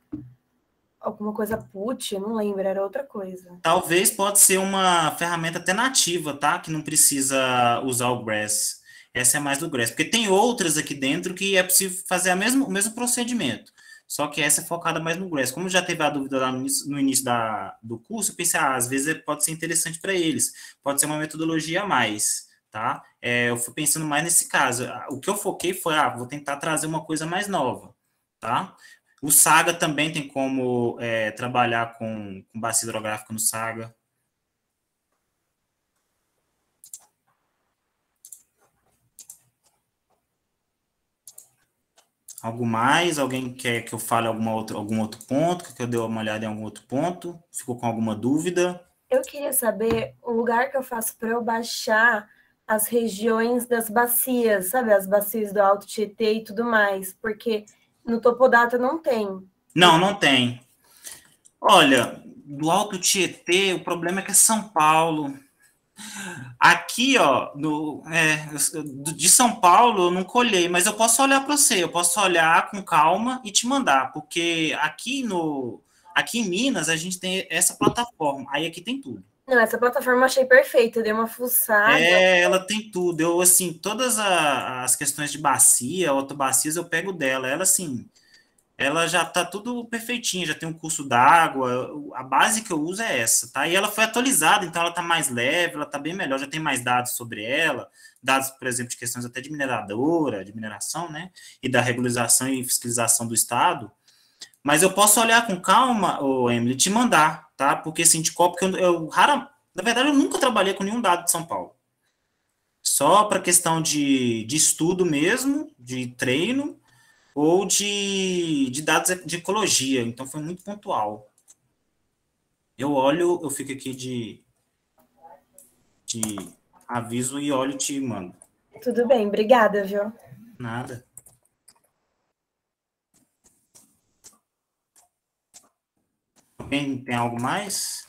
[SPEAKER 2] alguma coisa put, não lembro, era outra coisa.
[SPEAKER 1] Talvez pode ser uma ferramenta até nativa, tá? Que não precisa usar o Grass. Essa é mais do Grass. Porque tem outras aqui dentro que é possível fazer o mesmo procedimento. Só que essa é focada mais no Grass. Como já teve a dúvida lá no início do curso, eu pensei, às vezes pode ser interessante para eles. Pode ser uma metodologia a mais, tá? Eu fui pensando mais nesse caso. O que eu foquei foi, vou tentar trazer uma coisa mais nova, tá? O Saga também tem como trabalhar com bacia hidrográfica no Saga. Algo mais? Alguém quer que eu fale algum outro ponto? Que eu dê uma olhada em algum outro ponto? Ficou com alguma dúvida?
[SPEAKER 2] Eu queria saber o lugar que eu faço para eu baixar as regiões das bacias, sabe? As bacias do Alto Tietê e tudo mais, porque no Topodata não tem.
[SPEAKER 1] Não tem. Olha, do Alto Tietê, o problema é que é São Paulo. Aqui, ó, de São Paulo eu não colhei, mas eu posso olhar para você, eu posso olhar com calma e te mandar, porque aqui em Minas a gente tem essa plataforma, aí aqui tem tudo.
[SPEAKER 2] Não, essa plataforma eu achei perfeita, eu dei uma fuçada.
[SPEAKER 1] Ela tem tudo, eu, assim, todas as questões de bacia, autobacias, eu pego dela, ela, assim, ela já tá tudo perfeitinha, já tem um curso d'água, a base que eu uso é essa, tá? E ela foi atualizada, então ela tá mais leve, ela tá bem melhor, já tem mais dados sobre ela, dados, por exemplo, de questões até de mineradora, de mineração, né? E da regularização e fiscalização do Estado. Mas eu posso olhar com calma, Emily, e te mandar, tá? Porque, assim, de copo, na verdade, eu nunca trabalhei com nenhum dado de São Paulo. Só para questão de estudo mesmo, de treino, ou de dados de ecologia, então foi muito pontual. Eu olho, eu fico aqui de aviso e olho e te mando.
[SPEAKER 2] Tudo bem, obrigada, viu?
[SPEAKER 1] Nada. Tem algo mais?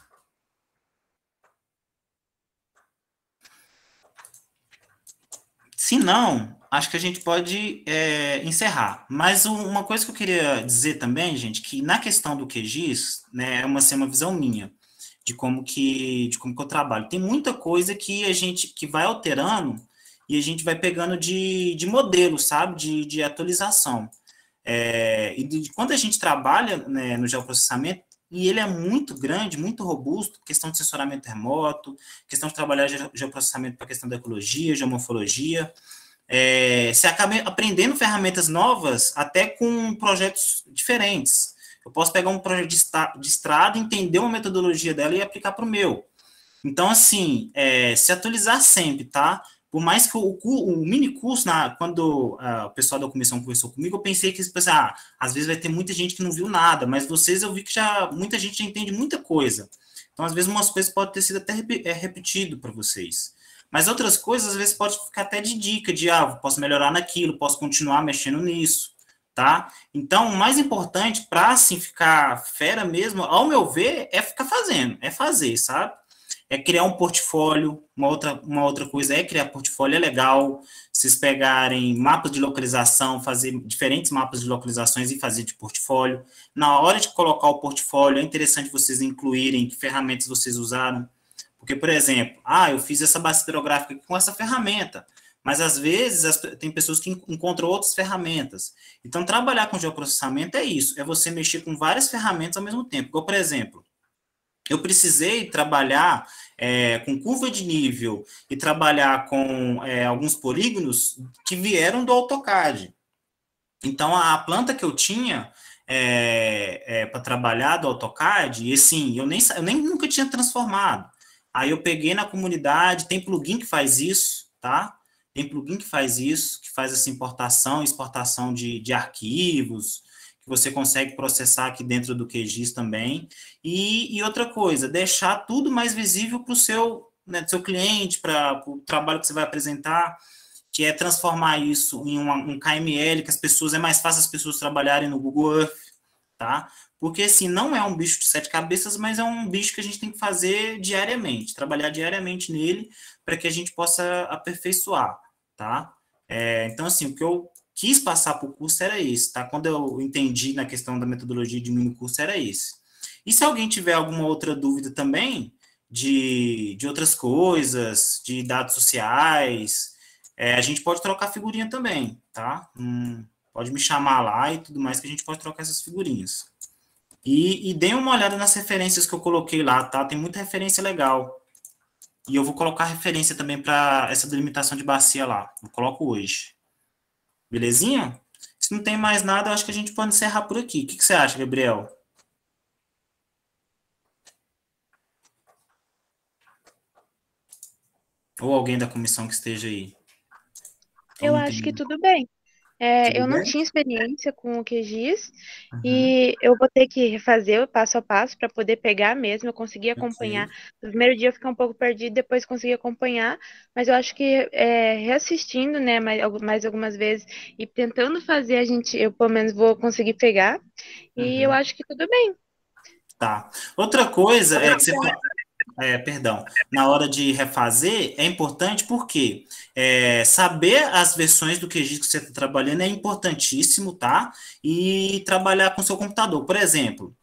[SPEAKER 1] Se não, acho que a gente pode encerrar. Mas uma coisa que eu queria dizer também, gente, que na questão do QGIS, né, é uma visão minha de como que eu trabalho. Tem muita coisa que a gente que vai alterando e a gente vai pegando de modelo, sabe, de atualização. Quando a gente trabalha, né, no geoprocessamento, e ele é muito grande, muito robusto, questão de sensoramento remoto, questão de trabalhar geoprocessamento para a questão da ecologia, geomorfologia, você acaba aprendendo ferramentas novas até com projetos diferentes. Eu posso pegar um projeto de estrada, entender uma metodologia dela e aplicar para o meu. Então, assim, se atualizar sempre, tá? Por mais que o mini curso, quando o pessoal da comissão conversou comigo, eu pensei que, às vezes vai ter muita gente que não viu nada, mas vocês eu vi que muita gente já entende muita coisa. Então, às vezes, umas coisas podem ter sido até repetido para vocês. Mas outras coisas, às vezes, pode ficar até de dica, posso melhorar naquilo, posso continuar mexendo nisso, tá? Então, o mais importante para, assim, ficar fera mesmo, ao meu ver, é ficar fazendo, é fazer, sabe? É criar um portfólio, uma outra coisa é criar portfólio, é legal, vocês pegarem mapas de localização, fazer diferentes mapas de localizações e fazer de portfólio. Na hora de colocar o portfólio, é interessante vocês incluírem que ferramentas vocês usaram, porque, por exemplo, eu fiz essa bacia hidrográfica com essa ferramenta, mas às vezes tem pessoas que encontram outras ferramentas. Então, trabalhar com geoprocessamento é isso, é você mexer com várias ferramentas ao mesmo tempo. Igual, por exemplo, eu precisei trabalhar com curva de nível e trabalhar com alguns polígonos que vieram do AutoCAD. Então, a planta que eu tinha para trabalhar do AutoCAD, e assim, eu nem nunca tinha transformado. Aí eu peguei na comunidade, tem plugin que faz isso, tá? Tem plugin que faz isso, que faz essa importação e exportação de arquivos, que você consegue processar aqui dentro do QGIS também. E outra coisa, deixar tudo mais visível para o seu cliente, para o trabalho que você vai apresentar. que é transformar isso em um KML, que é mais fácil as pessoas trabalharem no Google Earth, tá? Porque, assim, não é um bicho de 7 cabeças, mas é um bicho que a gente tem que fazer diariamente, trabalhar diariamente nele, para que a gente possa aperfeiçoar, tá? Então, assim, o que eu quis passar para o curso era esse, tá? Quando eu entendi na questão da metodologia de mini curso, era esse. E se alguém tiver alguma outra dúvida também, de outras coisas, de dados sociais, a gente pode trocar figurinha também, tá? Pode me chamar lá e tudo mais, que a gente pode trocar essas figurinhas. E deem uma olhada nas referências que eu coloquei lá, tá? Tem muita referência legal. E eu vou colocar referência também para essa delimitação de bacia lá. Eu coloco hoje. Belezinha? Se não tem mais nada, eu acho que a gente pode encerrar por aqui. O que você acha, Gabriel? Ou alguém da comissão que esteja aí?
[SPEAKER 4] Eu acho que tudo bem. Eu não tinha experiência com o QGIS e eu vou ter que refazer o passo a passo para poder pegar mesmo. Eu consegui acompanhar. No primeiro dia eu fiquei um pouco perdido, depois consegui acompanhar, mas eu acho que reassistindo, né, mais algumas vezes e tentando fazer, eu pelo menos vou conseguir pegar. E eu acho que tudo bem.
[SPEAKER 1] Tá. Outra coisa é que você... perdão, na hora de refazer, é importante porque saber as versões do QGIS que você está trabalhando é importantíssimo, tá? E trabalhar com o seu computador. Por exemplo,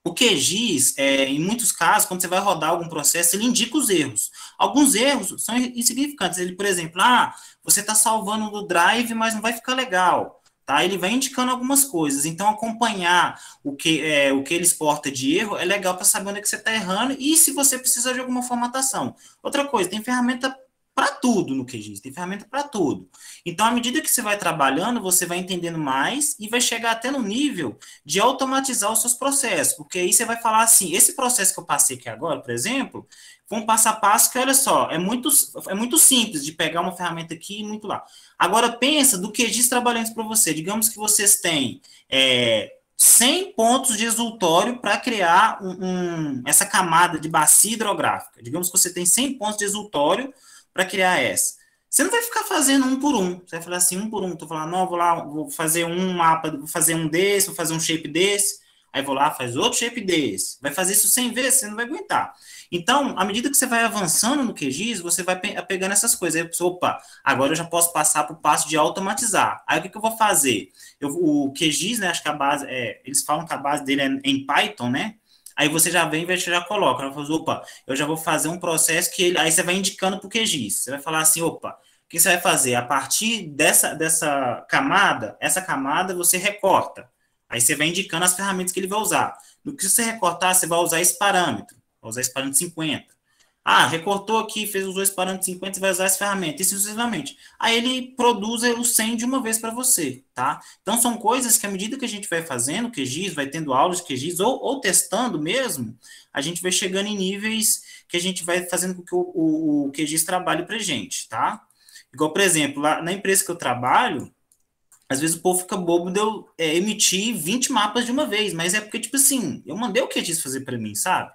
[SPEAKER 1] o QGIS, em muitos casos, quando você vai rodar algum processo, ele indica os erros. Alguns erros são insignificantes. Ele, por exemplo, você está salvando no Drive, mas não vai ficar legal. Tá? Ele vai indicando algumas coisas. Então, acompanhar o que ele exporta de erro é legal para saber onde é que você está errando e se você precisa de alguma formatação. Outra coisa, tem ferramenta para tudo no QGIS, tem ferramenta para tudo. Então, à medida que você vai trabalhando, você vai entendendo mais e vai chegar até no nível de automatizar os seus processos, porque aí você vai falar assim, esse processo que eu passei aqui agora, por exemplo, foi um passo a passo que, olha só, é muito simples de pegar uma ferramenta aqui e muito lá. Agora, pensa do QGIS trabalhando para você. Digamos que vocês têm 100 pontos de exultório para criar essa camada de bacia hidrográfica. Digamos que você tem 100 pontos de exultório para criar essa. Você não vai ficar fazendo um por um. Você vai falar assim, um por um. Estou falando, não, vou fazer um mapa, vou fazer um desse, vou fazer um shape desse. Aí vou lá, faz outro shape desse. Vai fazer isso 100 vezes, você não vai aguentar. Então, à medida que você vai avançando no QGIS, você vai pegando essas coisas. Aí, opa, agora eu já posso passar para o passo de automatizar. Aí, o que eu vou fazer? O QGIS, né, acho que a base, eles falam que a base dele é em Python, né? Aí você já vem e já coloca. Opa, eu já vou fazer um processo que aí você vai indicando para o QGIS. Você vai falar assim, opa, o que você vai fazer? A partir dessa camada, essa camada você recorta. Aí você vai indicando as ferramentas que ele vai usar. No que você recortar, você vai usar esse parâmetro. Vai usar esse parâmetro 50. Recortou aqui, usou esse parâmetro 50, você vai usar essa ferramenta, e sucessivamente. Aí ele produz o 100 de uma vez para você, tá? Então, são coisas que, à medida que a gente vai fazendo o QGIS, vai tendo aulas de QGIS, ou testando mesmo, a gente vai chegando em níveis que a gente vai fazendo com que o QGIS trabalhe para a gente, tá? Igual, por exemplo, lá na empresa que eu trabalho, às vezes o povo fica bobo de eu emitir 20 mapas de uma vez, mas é porque, tipo assim, eu mandei o QGIS fazer para mim, sabe?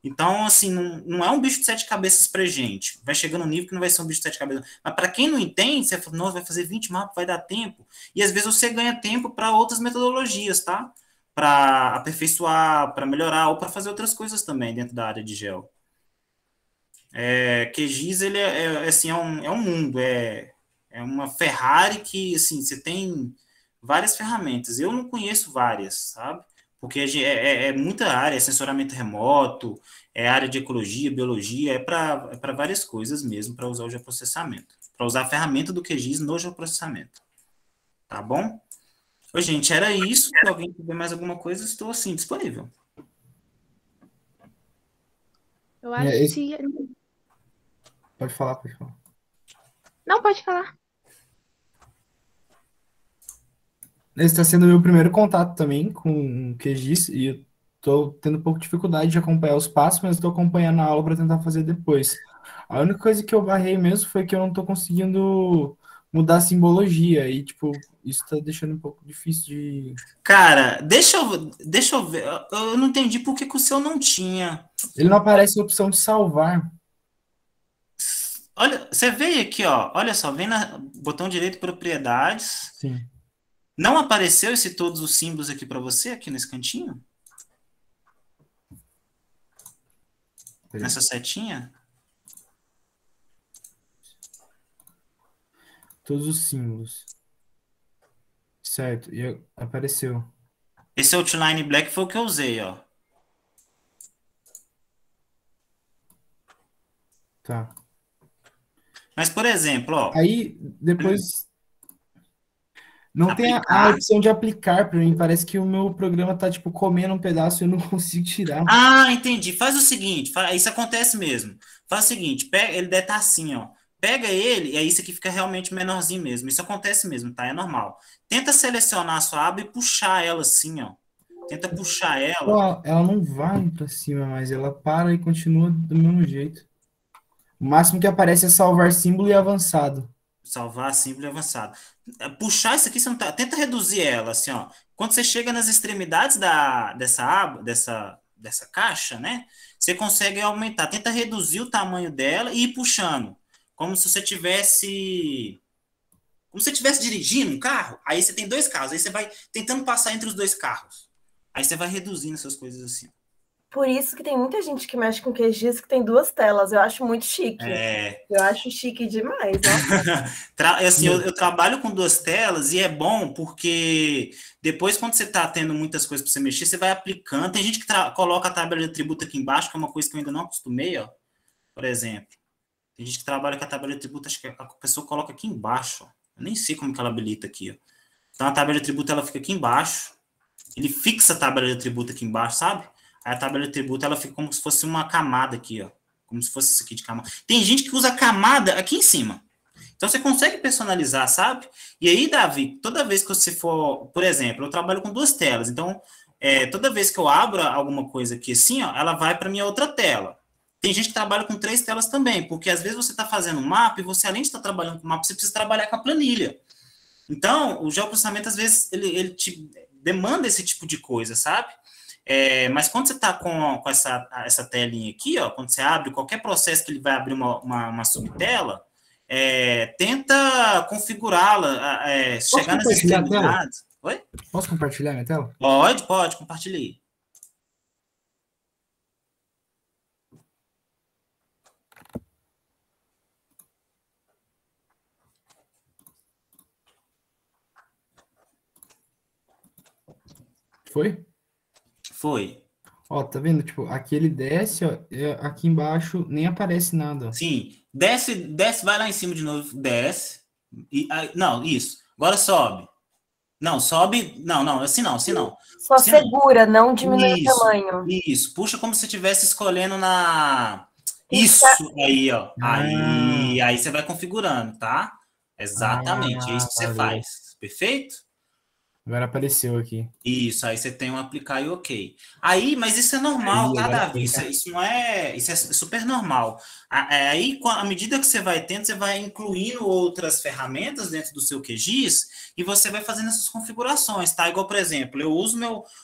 [SPEAKER 1] Então, assim, não é um bicho de 7 cabeças pra gente. Vai chegando um nível que não vai ser um bicho de 7 cabeças. Mas para quem não entende, você fala, nossa, vai fazer 20 mapas, vai dar tempo. E às vezes você ganha tempo para outras metodologias, tá? Para aperfeiçoar, para melhorar, ou para fazer outras coisas também dentro da área de geo. QGIS, ele assim, é um mundo, é uma Ferrari que, assim, você tem várias ferramentas. Eu não conheço várias, sabe? Porque é muita área, é sensoramento remoto, é área de ecologia, biologia, é para várias coisas mesmo, para usar o geoprocessamento. Para usar a ferramenta do QGIS no geoprocessamento. Tá bom? Oi, gente, era isso. Se alguém tiver mais alguma coisa, estou, assim, disponível.
[SPEAKER 4] Eu acho que...
[SPEAKER 3] Pode falar.
[SPEAKER 4] Não, pode falar.
[SPEAKER 3] Esse está sendo o meu primeiro contato também com o QGIS e eu estou tendo um pouco de dificuldade de acompanhar os passos, mas estou acompanhando a aula para tentar fazer depois. A única coisa que eu barrei mesmo foi que eu não estou conseguindo mudar a simbologia e, tipo, isso está deixando um pouco difícil de...
[SPEAKER 1] Cara, deixa eu ver. Eu não entendi por que o seu não tinha.
[SPEAKER 3] Ele não aparece a opção de salvar.
[SPEAKER 1] Olha, você veio aqui, ó. Olha só, vem no botão direito propriedades.
[SPEAKER 3] Sim.
[SPEAKER 1] Não apareceu todos os símbolos aqui para você, aqui nesse cantinho? Nessa setinha?
[SPEAKER 3] Todos os símbolos. Certo, e apareceu.
[SPEAKER 1] Esse outline black foi o que eu usei, ó.
[SPEAKER 3] Tá.
[SPEAKER 1] Mas, por exemplo, ó.
[SPEAKER 3] Aí, depois... Não tem a
[SPEAKER 1] Aplicar.
[SPEAKER 3] opção de aplicar para mim. Parece que o meu programa tá, tipo, comendo um pedaço e eu não consigo tirar.
[SPEAKER 1] Ah, entendi. Faz o seguinte, isso acontece mesmo. Faz o seguinte, pega, ele deve estar assim, ó. Pega ele, e aí isso aqui fica realmente menorzinho mesmo. Isso acontece mesmo, tá? É normal. Tenta selecionar a sua aba e puxar ela assim, ó. Tenta puxar ela.
[SPEAKER 3] Pô, ela não vai para cima, mas ela para e continua do mesmo jeito. O máximo que aparece é salvar símbolo e avançado.
[SPEAKER 1] Salvar símbolo e avançado. Puxar isso aqui, você não tá. Tenta reduzir ela, assim, ó. Quando você chega nas extremidades dessa aba, dessa caixa, né? Você consegue aumentar. Tenta reduzir o tamanho dela e ir puxando. Como se você tivesse. Como se você estivesse dirigindo um carro. Aí você tem dois carros. Aí você vai tentando passar entre os dois carros. Aí você vai reduzindo essas coisas assim.
[SPEAKER 2] Por isso que tem muita gente que mexe com QGIS que tem duas telas. Eu acho muito chique. Eu acho chique demais, ó.
[SPEAKER 1] Assim, eu trabalho com duas telas e é bom porque depois, quando você está tendo muitas coisas para você mexer, você vai aplicando. Tem gente que coloca a tabela de atributo aqui embaixo, que é uma coisa que eu ainda não acostumei, ó. Por exemplo. Tem gente que trabalha com a tabela de atributo, acho que a pessoa coloca aqui embaixo, ó. Eu nem sei como que ela habilita aqui, ó. Então, a tabela de atributo, ela fica aqui embaixo. Ele fixa a tabela de atributo aqui embaixo, sabe? Aí a tabela de atributo, ela fica como se fosse uma camada aqui, ó. Como se fosse isso aqui de camada. Tem gente que usa camada aqui em cima. Então, você consegue personalizar, sabe? E aí, Davi, toda vez que você for... Por exemplo, eu trabalho com duas telas. Então, toda vez que eu abro alguma coisa aqui assim, ó, ela vai para minha outra tela. Tem gente que trabalha com três telas também, porque às vezes você está fazendo um mapa e você, além de estar trabalhando com o mapa, você precisa trabalhar com a planilha. Então, o geoprocessamento, às vezes, ele te demanda esse tipo de coisa, sabe? Mas quando você está com essa telinha aqui, ó, quando você abre qualquer processo que ele vai abrir uma subtela, tenta configurá-la, chegar nas extremidades. Oi?
[SPEAKER 3] Posso compartilhar minha tela?
[SPEAKER 1] Pode, compartilhe.
[SPEAKER 3] Foi?
[SPEAKER 1] Foi.
[SPEAKER 3] Ó, tá vendo? Tipo, aqui ele desce, ó, aqui embaixo nem aparece nada.
[SPEAKER 1] Sim, desce, vai lá em cima de novo, desce. Não, isso. Agora sobe. Não, sobe. Não, assim não.
[SPEAKER 2] Só
[SPEAKER 1] assim
[SPEAKER 2] segura, não diminui o tamanho.
[SPEAKER 1] Isso, puxa como se estivesse escolhendo na... Isso, aí, ó. Aí você vai configurando, tá? Exatamente, é isso que você faz. Perfeito?
[SPEAKER 3] Agora apareceu aqui.
[SPEAKER 1] Isso, aí você tem um aplicar e ok. Aí, mas isso é normal, tá, Davi? Isso não é... Isso é super normal. Aí, à medida que você vai tendo, você vai incluindo outras ferramentas dentro do seu QGIS e você vai fazendo essas configurações, tá? Igual, por exemplo, eu uso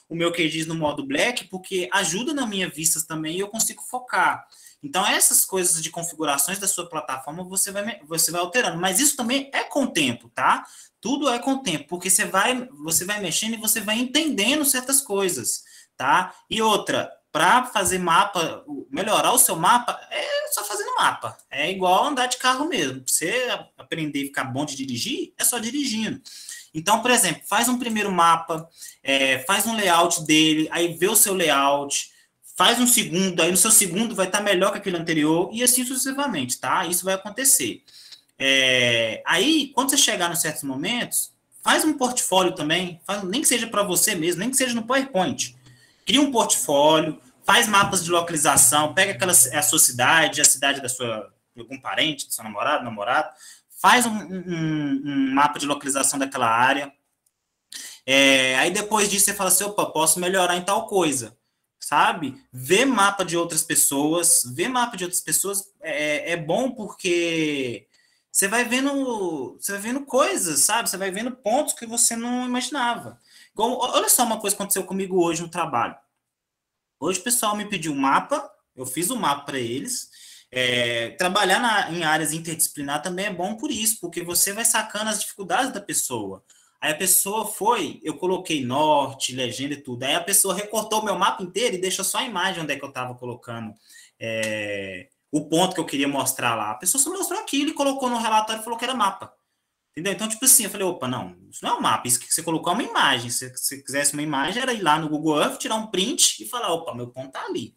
[SPEAKER 1] o meu QGIS no modo Black porque ajuda na minha vistas também e eu consigo focar. Então, essas coisas de configurações da sua plataforma, você vai alterando. Mas isso também é com o tempo, tá? Tudo é com o tempo, porque você vai mexendo e você vai entendendo certas coisas, tá? E outra, para fazer mapa, melhorar o seu mapa, é só fazendo mapa. É igual andar de carro mesmo. Pra você aprender e ficar bom de dirigir, é só dirigindo. Então, por exemplo, faz um primeiro mapa, faz um layout dele, aí vê o seu layout, faz um segundo, aí no seu segundo vai estar melhor que aquele anterior, e assim sucessivamente, tá? Isso vai acontecer. Aí, quando você chegar em certos momentos, faz um portfólio também, nem que seja para você mesmo, nem que seja no PowerPoint. Cria um portfólio, faz mapas de localização, pega a sua cidade, a cidade de algum parente, do seu namorado, faz um mapa de localização daquela área. Aí depois disso você fala assim, opa, posso melhorar em tal coisa, sabe? Ver mapa de outras pessoas, é bom porque... Você vai vendo coisas, sabe? Você vai vendo pontos que você não imaginava. Olha só uma coisa que aconteceu comigo hoje no trabalho. Hoje o pessoal me pediu um mapa, eu fiz um mapa para eles, Trabalhar em áreas interdisciplinar também é bom por isso, porque você vai sacando as dificuldades da pessoa. Aí a pessoa eu coloquei norte, legenda e tudo, aí a pessoa recortou o meu mapa inteiro e deixou só a imagem onde é que eu estava colocando o ponto que eu queria mostrar lá. A pessoa só mostrou aquilo e colocou no relatório e falou que era mapa. Entendeu? Então, tipo assim, eu falei, opa, não, isso não é um mapa, isso que você colocou é uma imagem. Se você quisesse uma imagem, era ir lá no Google Earth, tirar um print e falar, opa, meu ponto tá ali.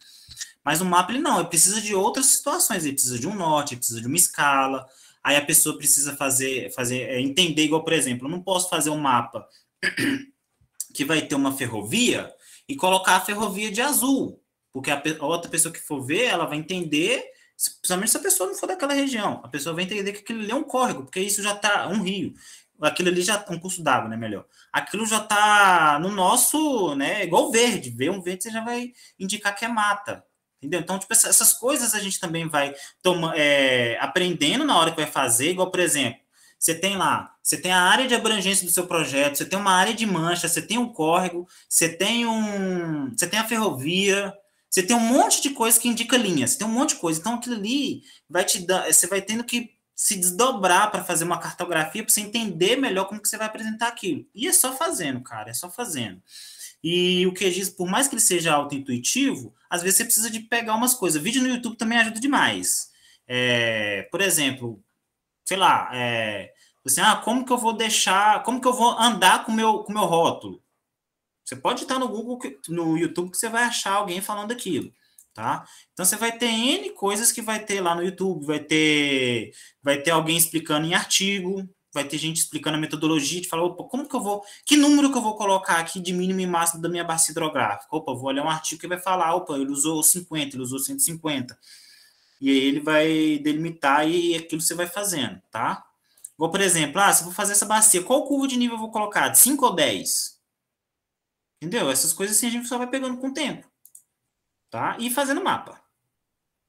[SPEAKER 1] Mas o mapa, ele não, ele precisa de outras situações, ele precisa de um norte, ele precisa de uma escala, aí a pessoa precisa entender, igual, por exemplo, eu não posso fazer um mapa que vai ter uma ferrovia e colocar a ferrovia de azul, porque a outra pessoa que for ver, ela vai entender, principalmente se a pessoa não for daquela região, a pessoa vai entender que aquilo ali é um córrego, porque isso já está um rio, aquilo ali já um curso d'água, né, melhor. Aquilo já está no nosso, né, igual verde, ver um verde você já vai indicar que é mata. Entendeu? Então, tipo, essas coisas a gente também vai aprendendo na hora que vai fazer, igual, por exemplo, você tem a área de abrangência do seu projeto, você tem uma área de mancha, você tem um córrego, você tem a ferrovia, você tem um monte de coisa que indica linha, você tem um monte de coisa. Então, aquilo ali você vai tendo que se desdobrar para fazer uma cartografia, para você entender melhor como que você vai apresentar aquilo. E é só fazendo, cara, é só fazendo. E o QGIS, por mais que ele seja auto-intuitivo, às vezes você precisa de pegar umas coisas. Vídeo no YouTube também ajuda demais. Por exemplo, sei lá, assim, como que eu vou andar com o meu rótulo? Você pode estar no Google, no YouTube, que você vai achar alguém falando aquilo, tá? Então, você vai ter N coisas que vai ter lá no YouTube, vai ter alguém explicando em artigo, vai ter gente explicando a metodologia, de falar, opa, que número que eu vou colocar aqui de mínimo e máximo da minha bacia hidrográfica? Opa, vou olhar um artigo que vai falar, opa, ele usou 50, ele usou 150. E aí ele vai delimitar e aquilo você vai fazendo, tá? Igual, por exemplo, se eu vou fazer essa bacia, qual curva de nível eu vou colocar? De 5 ou 10? Entendeu? Essas coisas assim a gente só vai pegando com o tempo, tá? E fazendo mapa.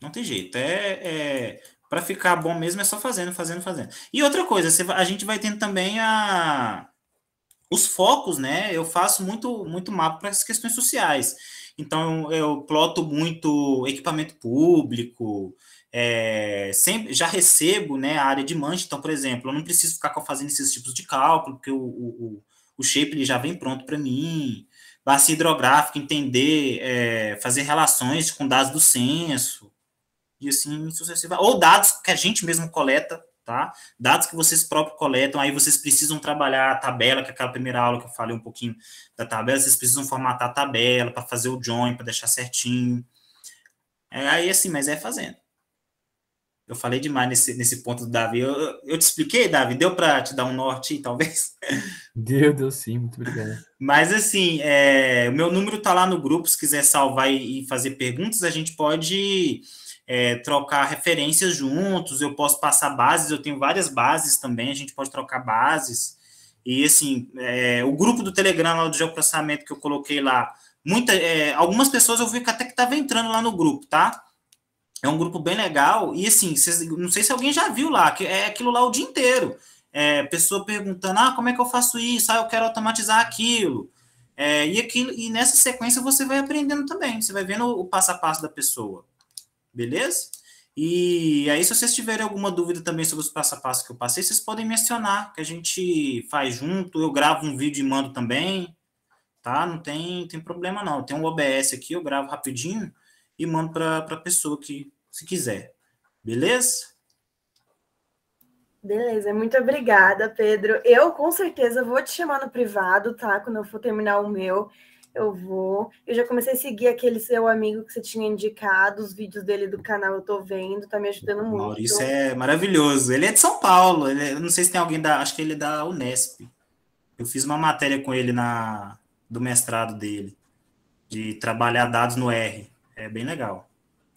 [SPEAKER 1] Não tem jeito. Para ficar bom mesmo é só fazendo. E outra coisa, a gente vai tendo também os focos, né? Eu faço muito mapa para as questões sociais. Então, eu ploto muito equipamento público, sempre, já recebo, né, a área de mancha. Então, por exemplo, eu não preciso ficar fazendo esses tipos de cálculo, porque o shape ele já vem pronto para mim. Bacia hidrográfica, entender, fazer relações com dados do censo, e assim sucessivamente. Ou dados que a gente mesmo coleta, tá? Dados que vocês próprios coletam, aí vocês precisam trabalhar a tabela, que é aquela primeira aula que eu falei um pouquinho da tabela, vocês precisam formatar a tabela para fazer o join, para deixar certinho. Aí assim, mas fazendo. Eu falei demais nesse ponto do Davi. Eu te expliquei, Davi? Deu para te dar um norte, talvez?
[SPEAKER 3] Deu sim, muito obrigado.
[SPEAKER 1] Mas, assim, o meu número está lá no grupo, se quiser salvar e fazer perguntas, a gente pode trocar referências juntos, eu posso passar bases, eu tenho várias bases também, a gente pode trocar bases. E, assim, o grupo do Telegram, lá do geoprocessamento que eu coloquei lá, algumas pessoas eu vi que até que estava entrando lá no grupo, tá? É um grupo bem legal, e assim, não sei se alguém já viu lá, que é aquilo lá o dia inteiro. Pessoa perguntando, como é que eu faço isso? Eu quero automatizar aquilo. E nessa sequência você vai aprendendo também, você vai vendo o passo a passo da pessoa. Beleza? E aí, se vocês tiverem alguma dúvida também sobre os passo a passo que eu passei, vocês podem mencionar, que a gente faz junto, eu gravo um vídeo e mando também, tá? Não tem problema não. Tem um OBS aqui, eu gravo rapidinho e mando para a pessoa que, se quiser. Beleza?
[SPEAKER 2] Beleza, muito obrigada, Pedro. Eu, com certeza, vou te chamar no privado, tá? Quando eu for terminar o meu, eu vou. Eu já comecei a seguir aquele seu amigo que você tinha indicado, os vídeos dele do canal eu tô vendo, tá me ajudando muito.
[SPEAKER 1] Maurício é maravilhoso. Ele é de São Paulo, eu não sei se tem alguém acho que ele é da Unesp. Eu fiz uma matéria com ele do mestrado dele, de trabalhar dados no R. É bem legal.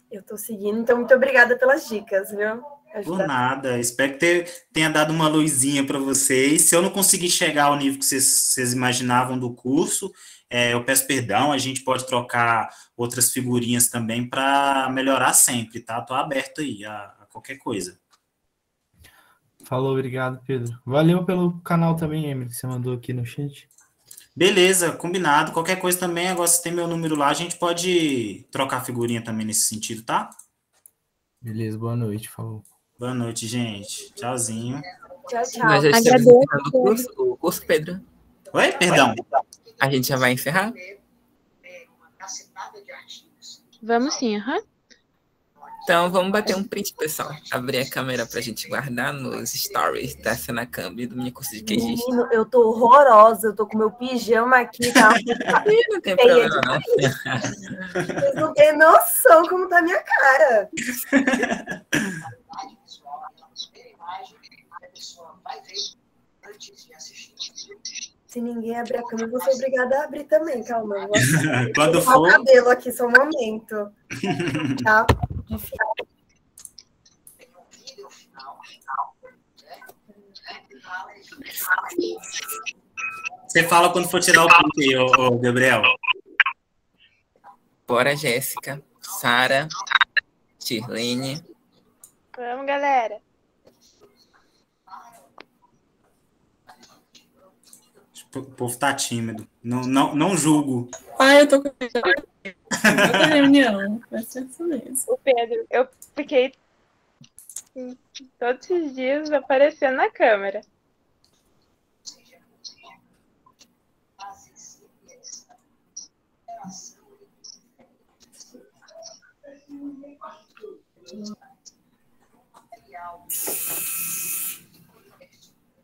[SPEAKER 2] Eu tô seguindo, então muito obrigada pelas dicas, viu?
[SPEAKER 1] Por nada, espero que tenha dado uma luzinha para vocês. Se eu não conseguir chegar ao nível que vocês imaginavam do curso, eu peço perdão, a gente pode trocar outras figurinhas também para melhorar sempre, tá? Estou aberto aí a qualquer coisa.
[SPEAKER 3] Falou, obrigado, Pedro. Valeu pelo canal também, Emily, que você mandou aqui no chat.
[SPEAKER 1] Beleza, combinado. Qualquer coisa também, agora você tem meu número lá, a gente pode trocar figurinha também nesse sentido, tá?
[SPEAKER 3] Beleza, boa noite, falou.
[SPEAKER 1] Boa noite, gente. Tchauzinho.
[SPEAKER 2] Tchau, tchau.
[SPEAKER 5] Nós já estamos encerrando o curso, Pedro.
[SPEAKER 1] Oi, perdão.
[SPEAKER 5] A gente já vai encerrar?
[SPEAKER 4] Vamos sim, aham.
[SPEAKER 5] Então, vamos bater um print, pessoal. Abrir a câmera pra gente guardar nos stories da Senacamp do meu curso de QGIS.
[SPEAKER 2] Menino, eu tô horrorosa. Eu tô com meu pijama aqui, tá?
[SPEAKER 5] Não tem problema, não.
[SPEAKER 2] Vocês não têm noção como tá a minha cara. Se ninguém abrir a câmera, eu vou ser obrigada a abrir também. Calma. Eu vou
[SPEAKER 1] Quando
[SPEAKER 2] for... o cabelo aqui, só um momento. Tá?
[SPEAKER 1] Você fala quando for tirar o print aí, ô Gabriel.
[SPEAKER 5] Bora, Jéssica, Sara, Shirlene.
[SPEAKER 4] Vamos, galera.
[SPEAKER 1] O povo tá tímido. Não julgo.
[SPEAKER 6] Eu tô com outra reunião. Vai ser isso mesmo.
[SPEAKER 4] O Pedro, eu fiquei todos esses dias aparecendo na câmera.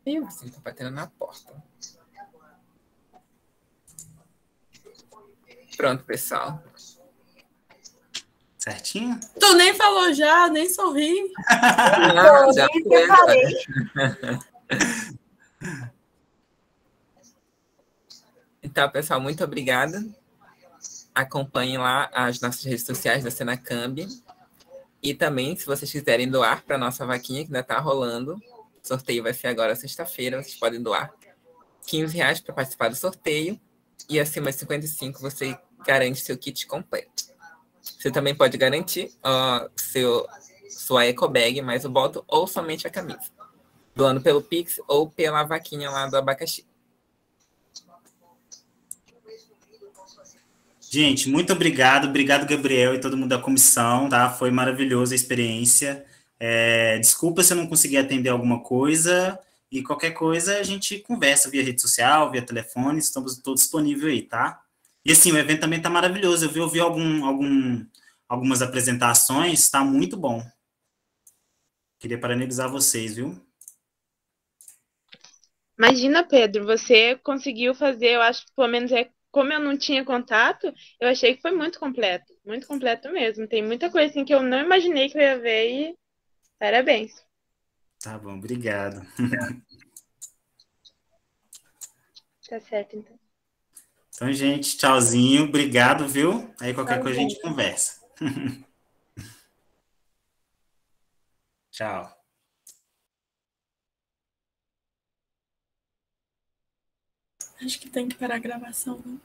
[SPEAKER 5] Você tá batendo na porta. Pronto, pessoal.
[SPEAKER 1] Certinho?
[SPEAKER 6] Tu nem falou já, nem sorri.
[SPEAKER 5] Não, já Então, pessoal, muito obrigada. Acompanhem lá as nossas redes sociais da Senacamp. E também, se vocês quiserem doar para a nossa vaquinha, que ainda está rolando, o sorteio vai ser agora sexta-feira, vocês podem doar R$15 para participar do sorteio. E acima de 55 você garante seu kit completo. Você também pode garantir sua eco bag, mais o bottom, ou somente a camisa. Doando pelo Pix ou pela vaquinha lá do abacaxi.
[SPEAKER 1] Gente, muito obrigado. Obrigado, Gabriel e todo mundo da comissão, tá? Foi maravilhosa a experiência. Desculpa se eu não consegui atender alguma coisa. E qualquer coisa a gente conversa via rede social, via telefone. Estamos todos disponíveis aí, tá? E assim, o evento também tá maravilhoso. Eu vi algumas apresentações, tá muito bom. Queria parabenizar vocês, viu?
[SPEAKER 4] Imagina, Pedro, você conseguiu fazer, eu acho que pelo menos como eu não tinha contato, eu achei que foi muito completo mesmo. Tem muita coisa assim que eu não imaginei que eu ia ver e parabéns.
[SPEAKER 1] Tá bom, obrigado.
[SPEAKER 4] Tá certo, então.
[SPEAKER 1] Então, gente, tchauzinho, obrigado, viu? Aí qualquer coisa a gente conversa. Tchau.
[SPEAKER 6] Acho que tem que parar a gravação, né?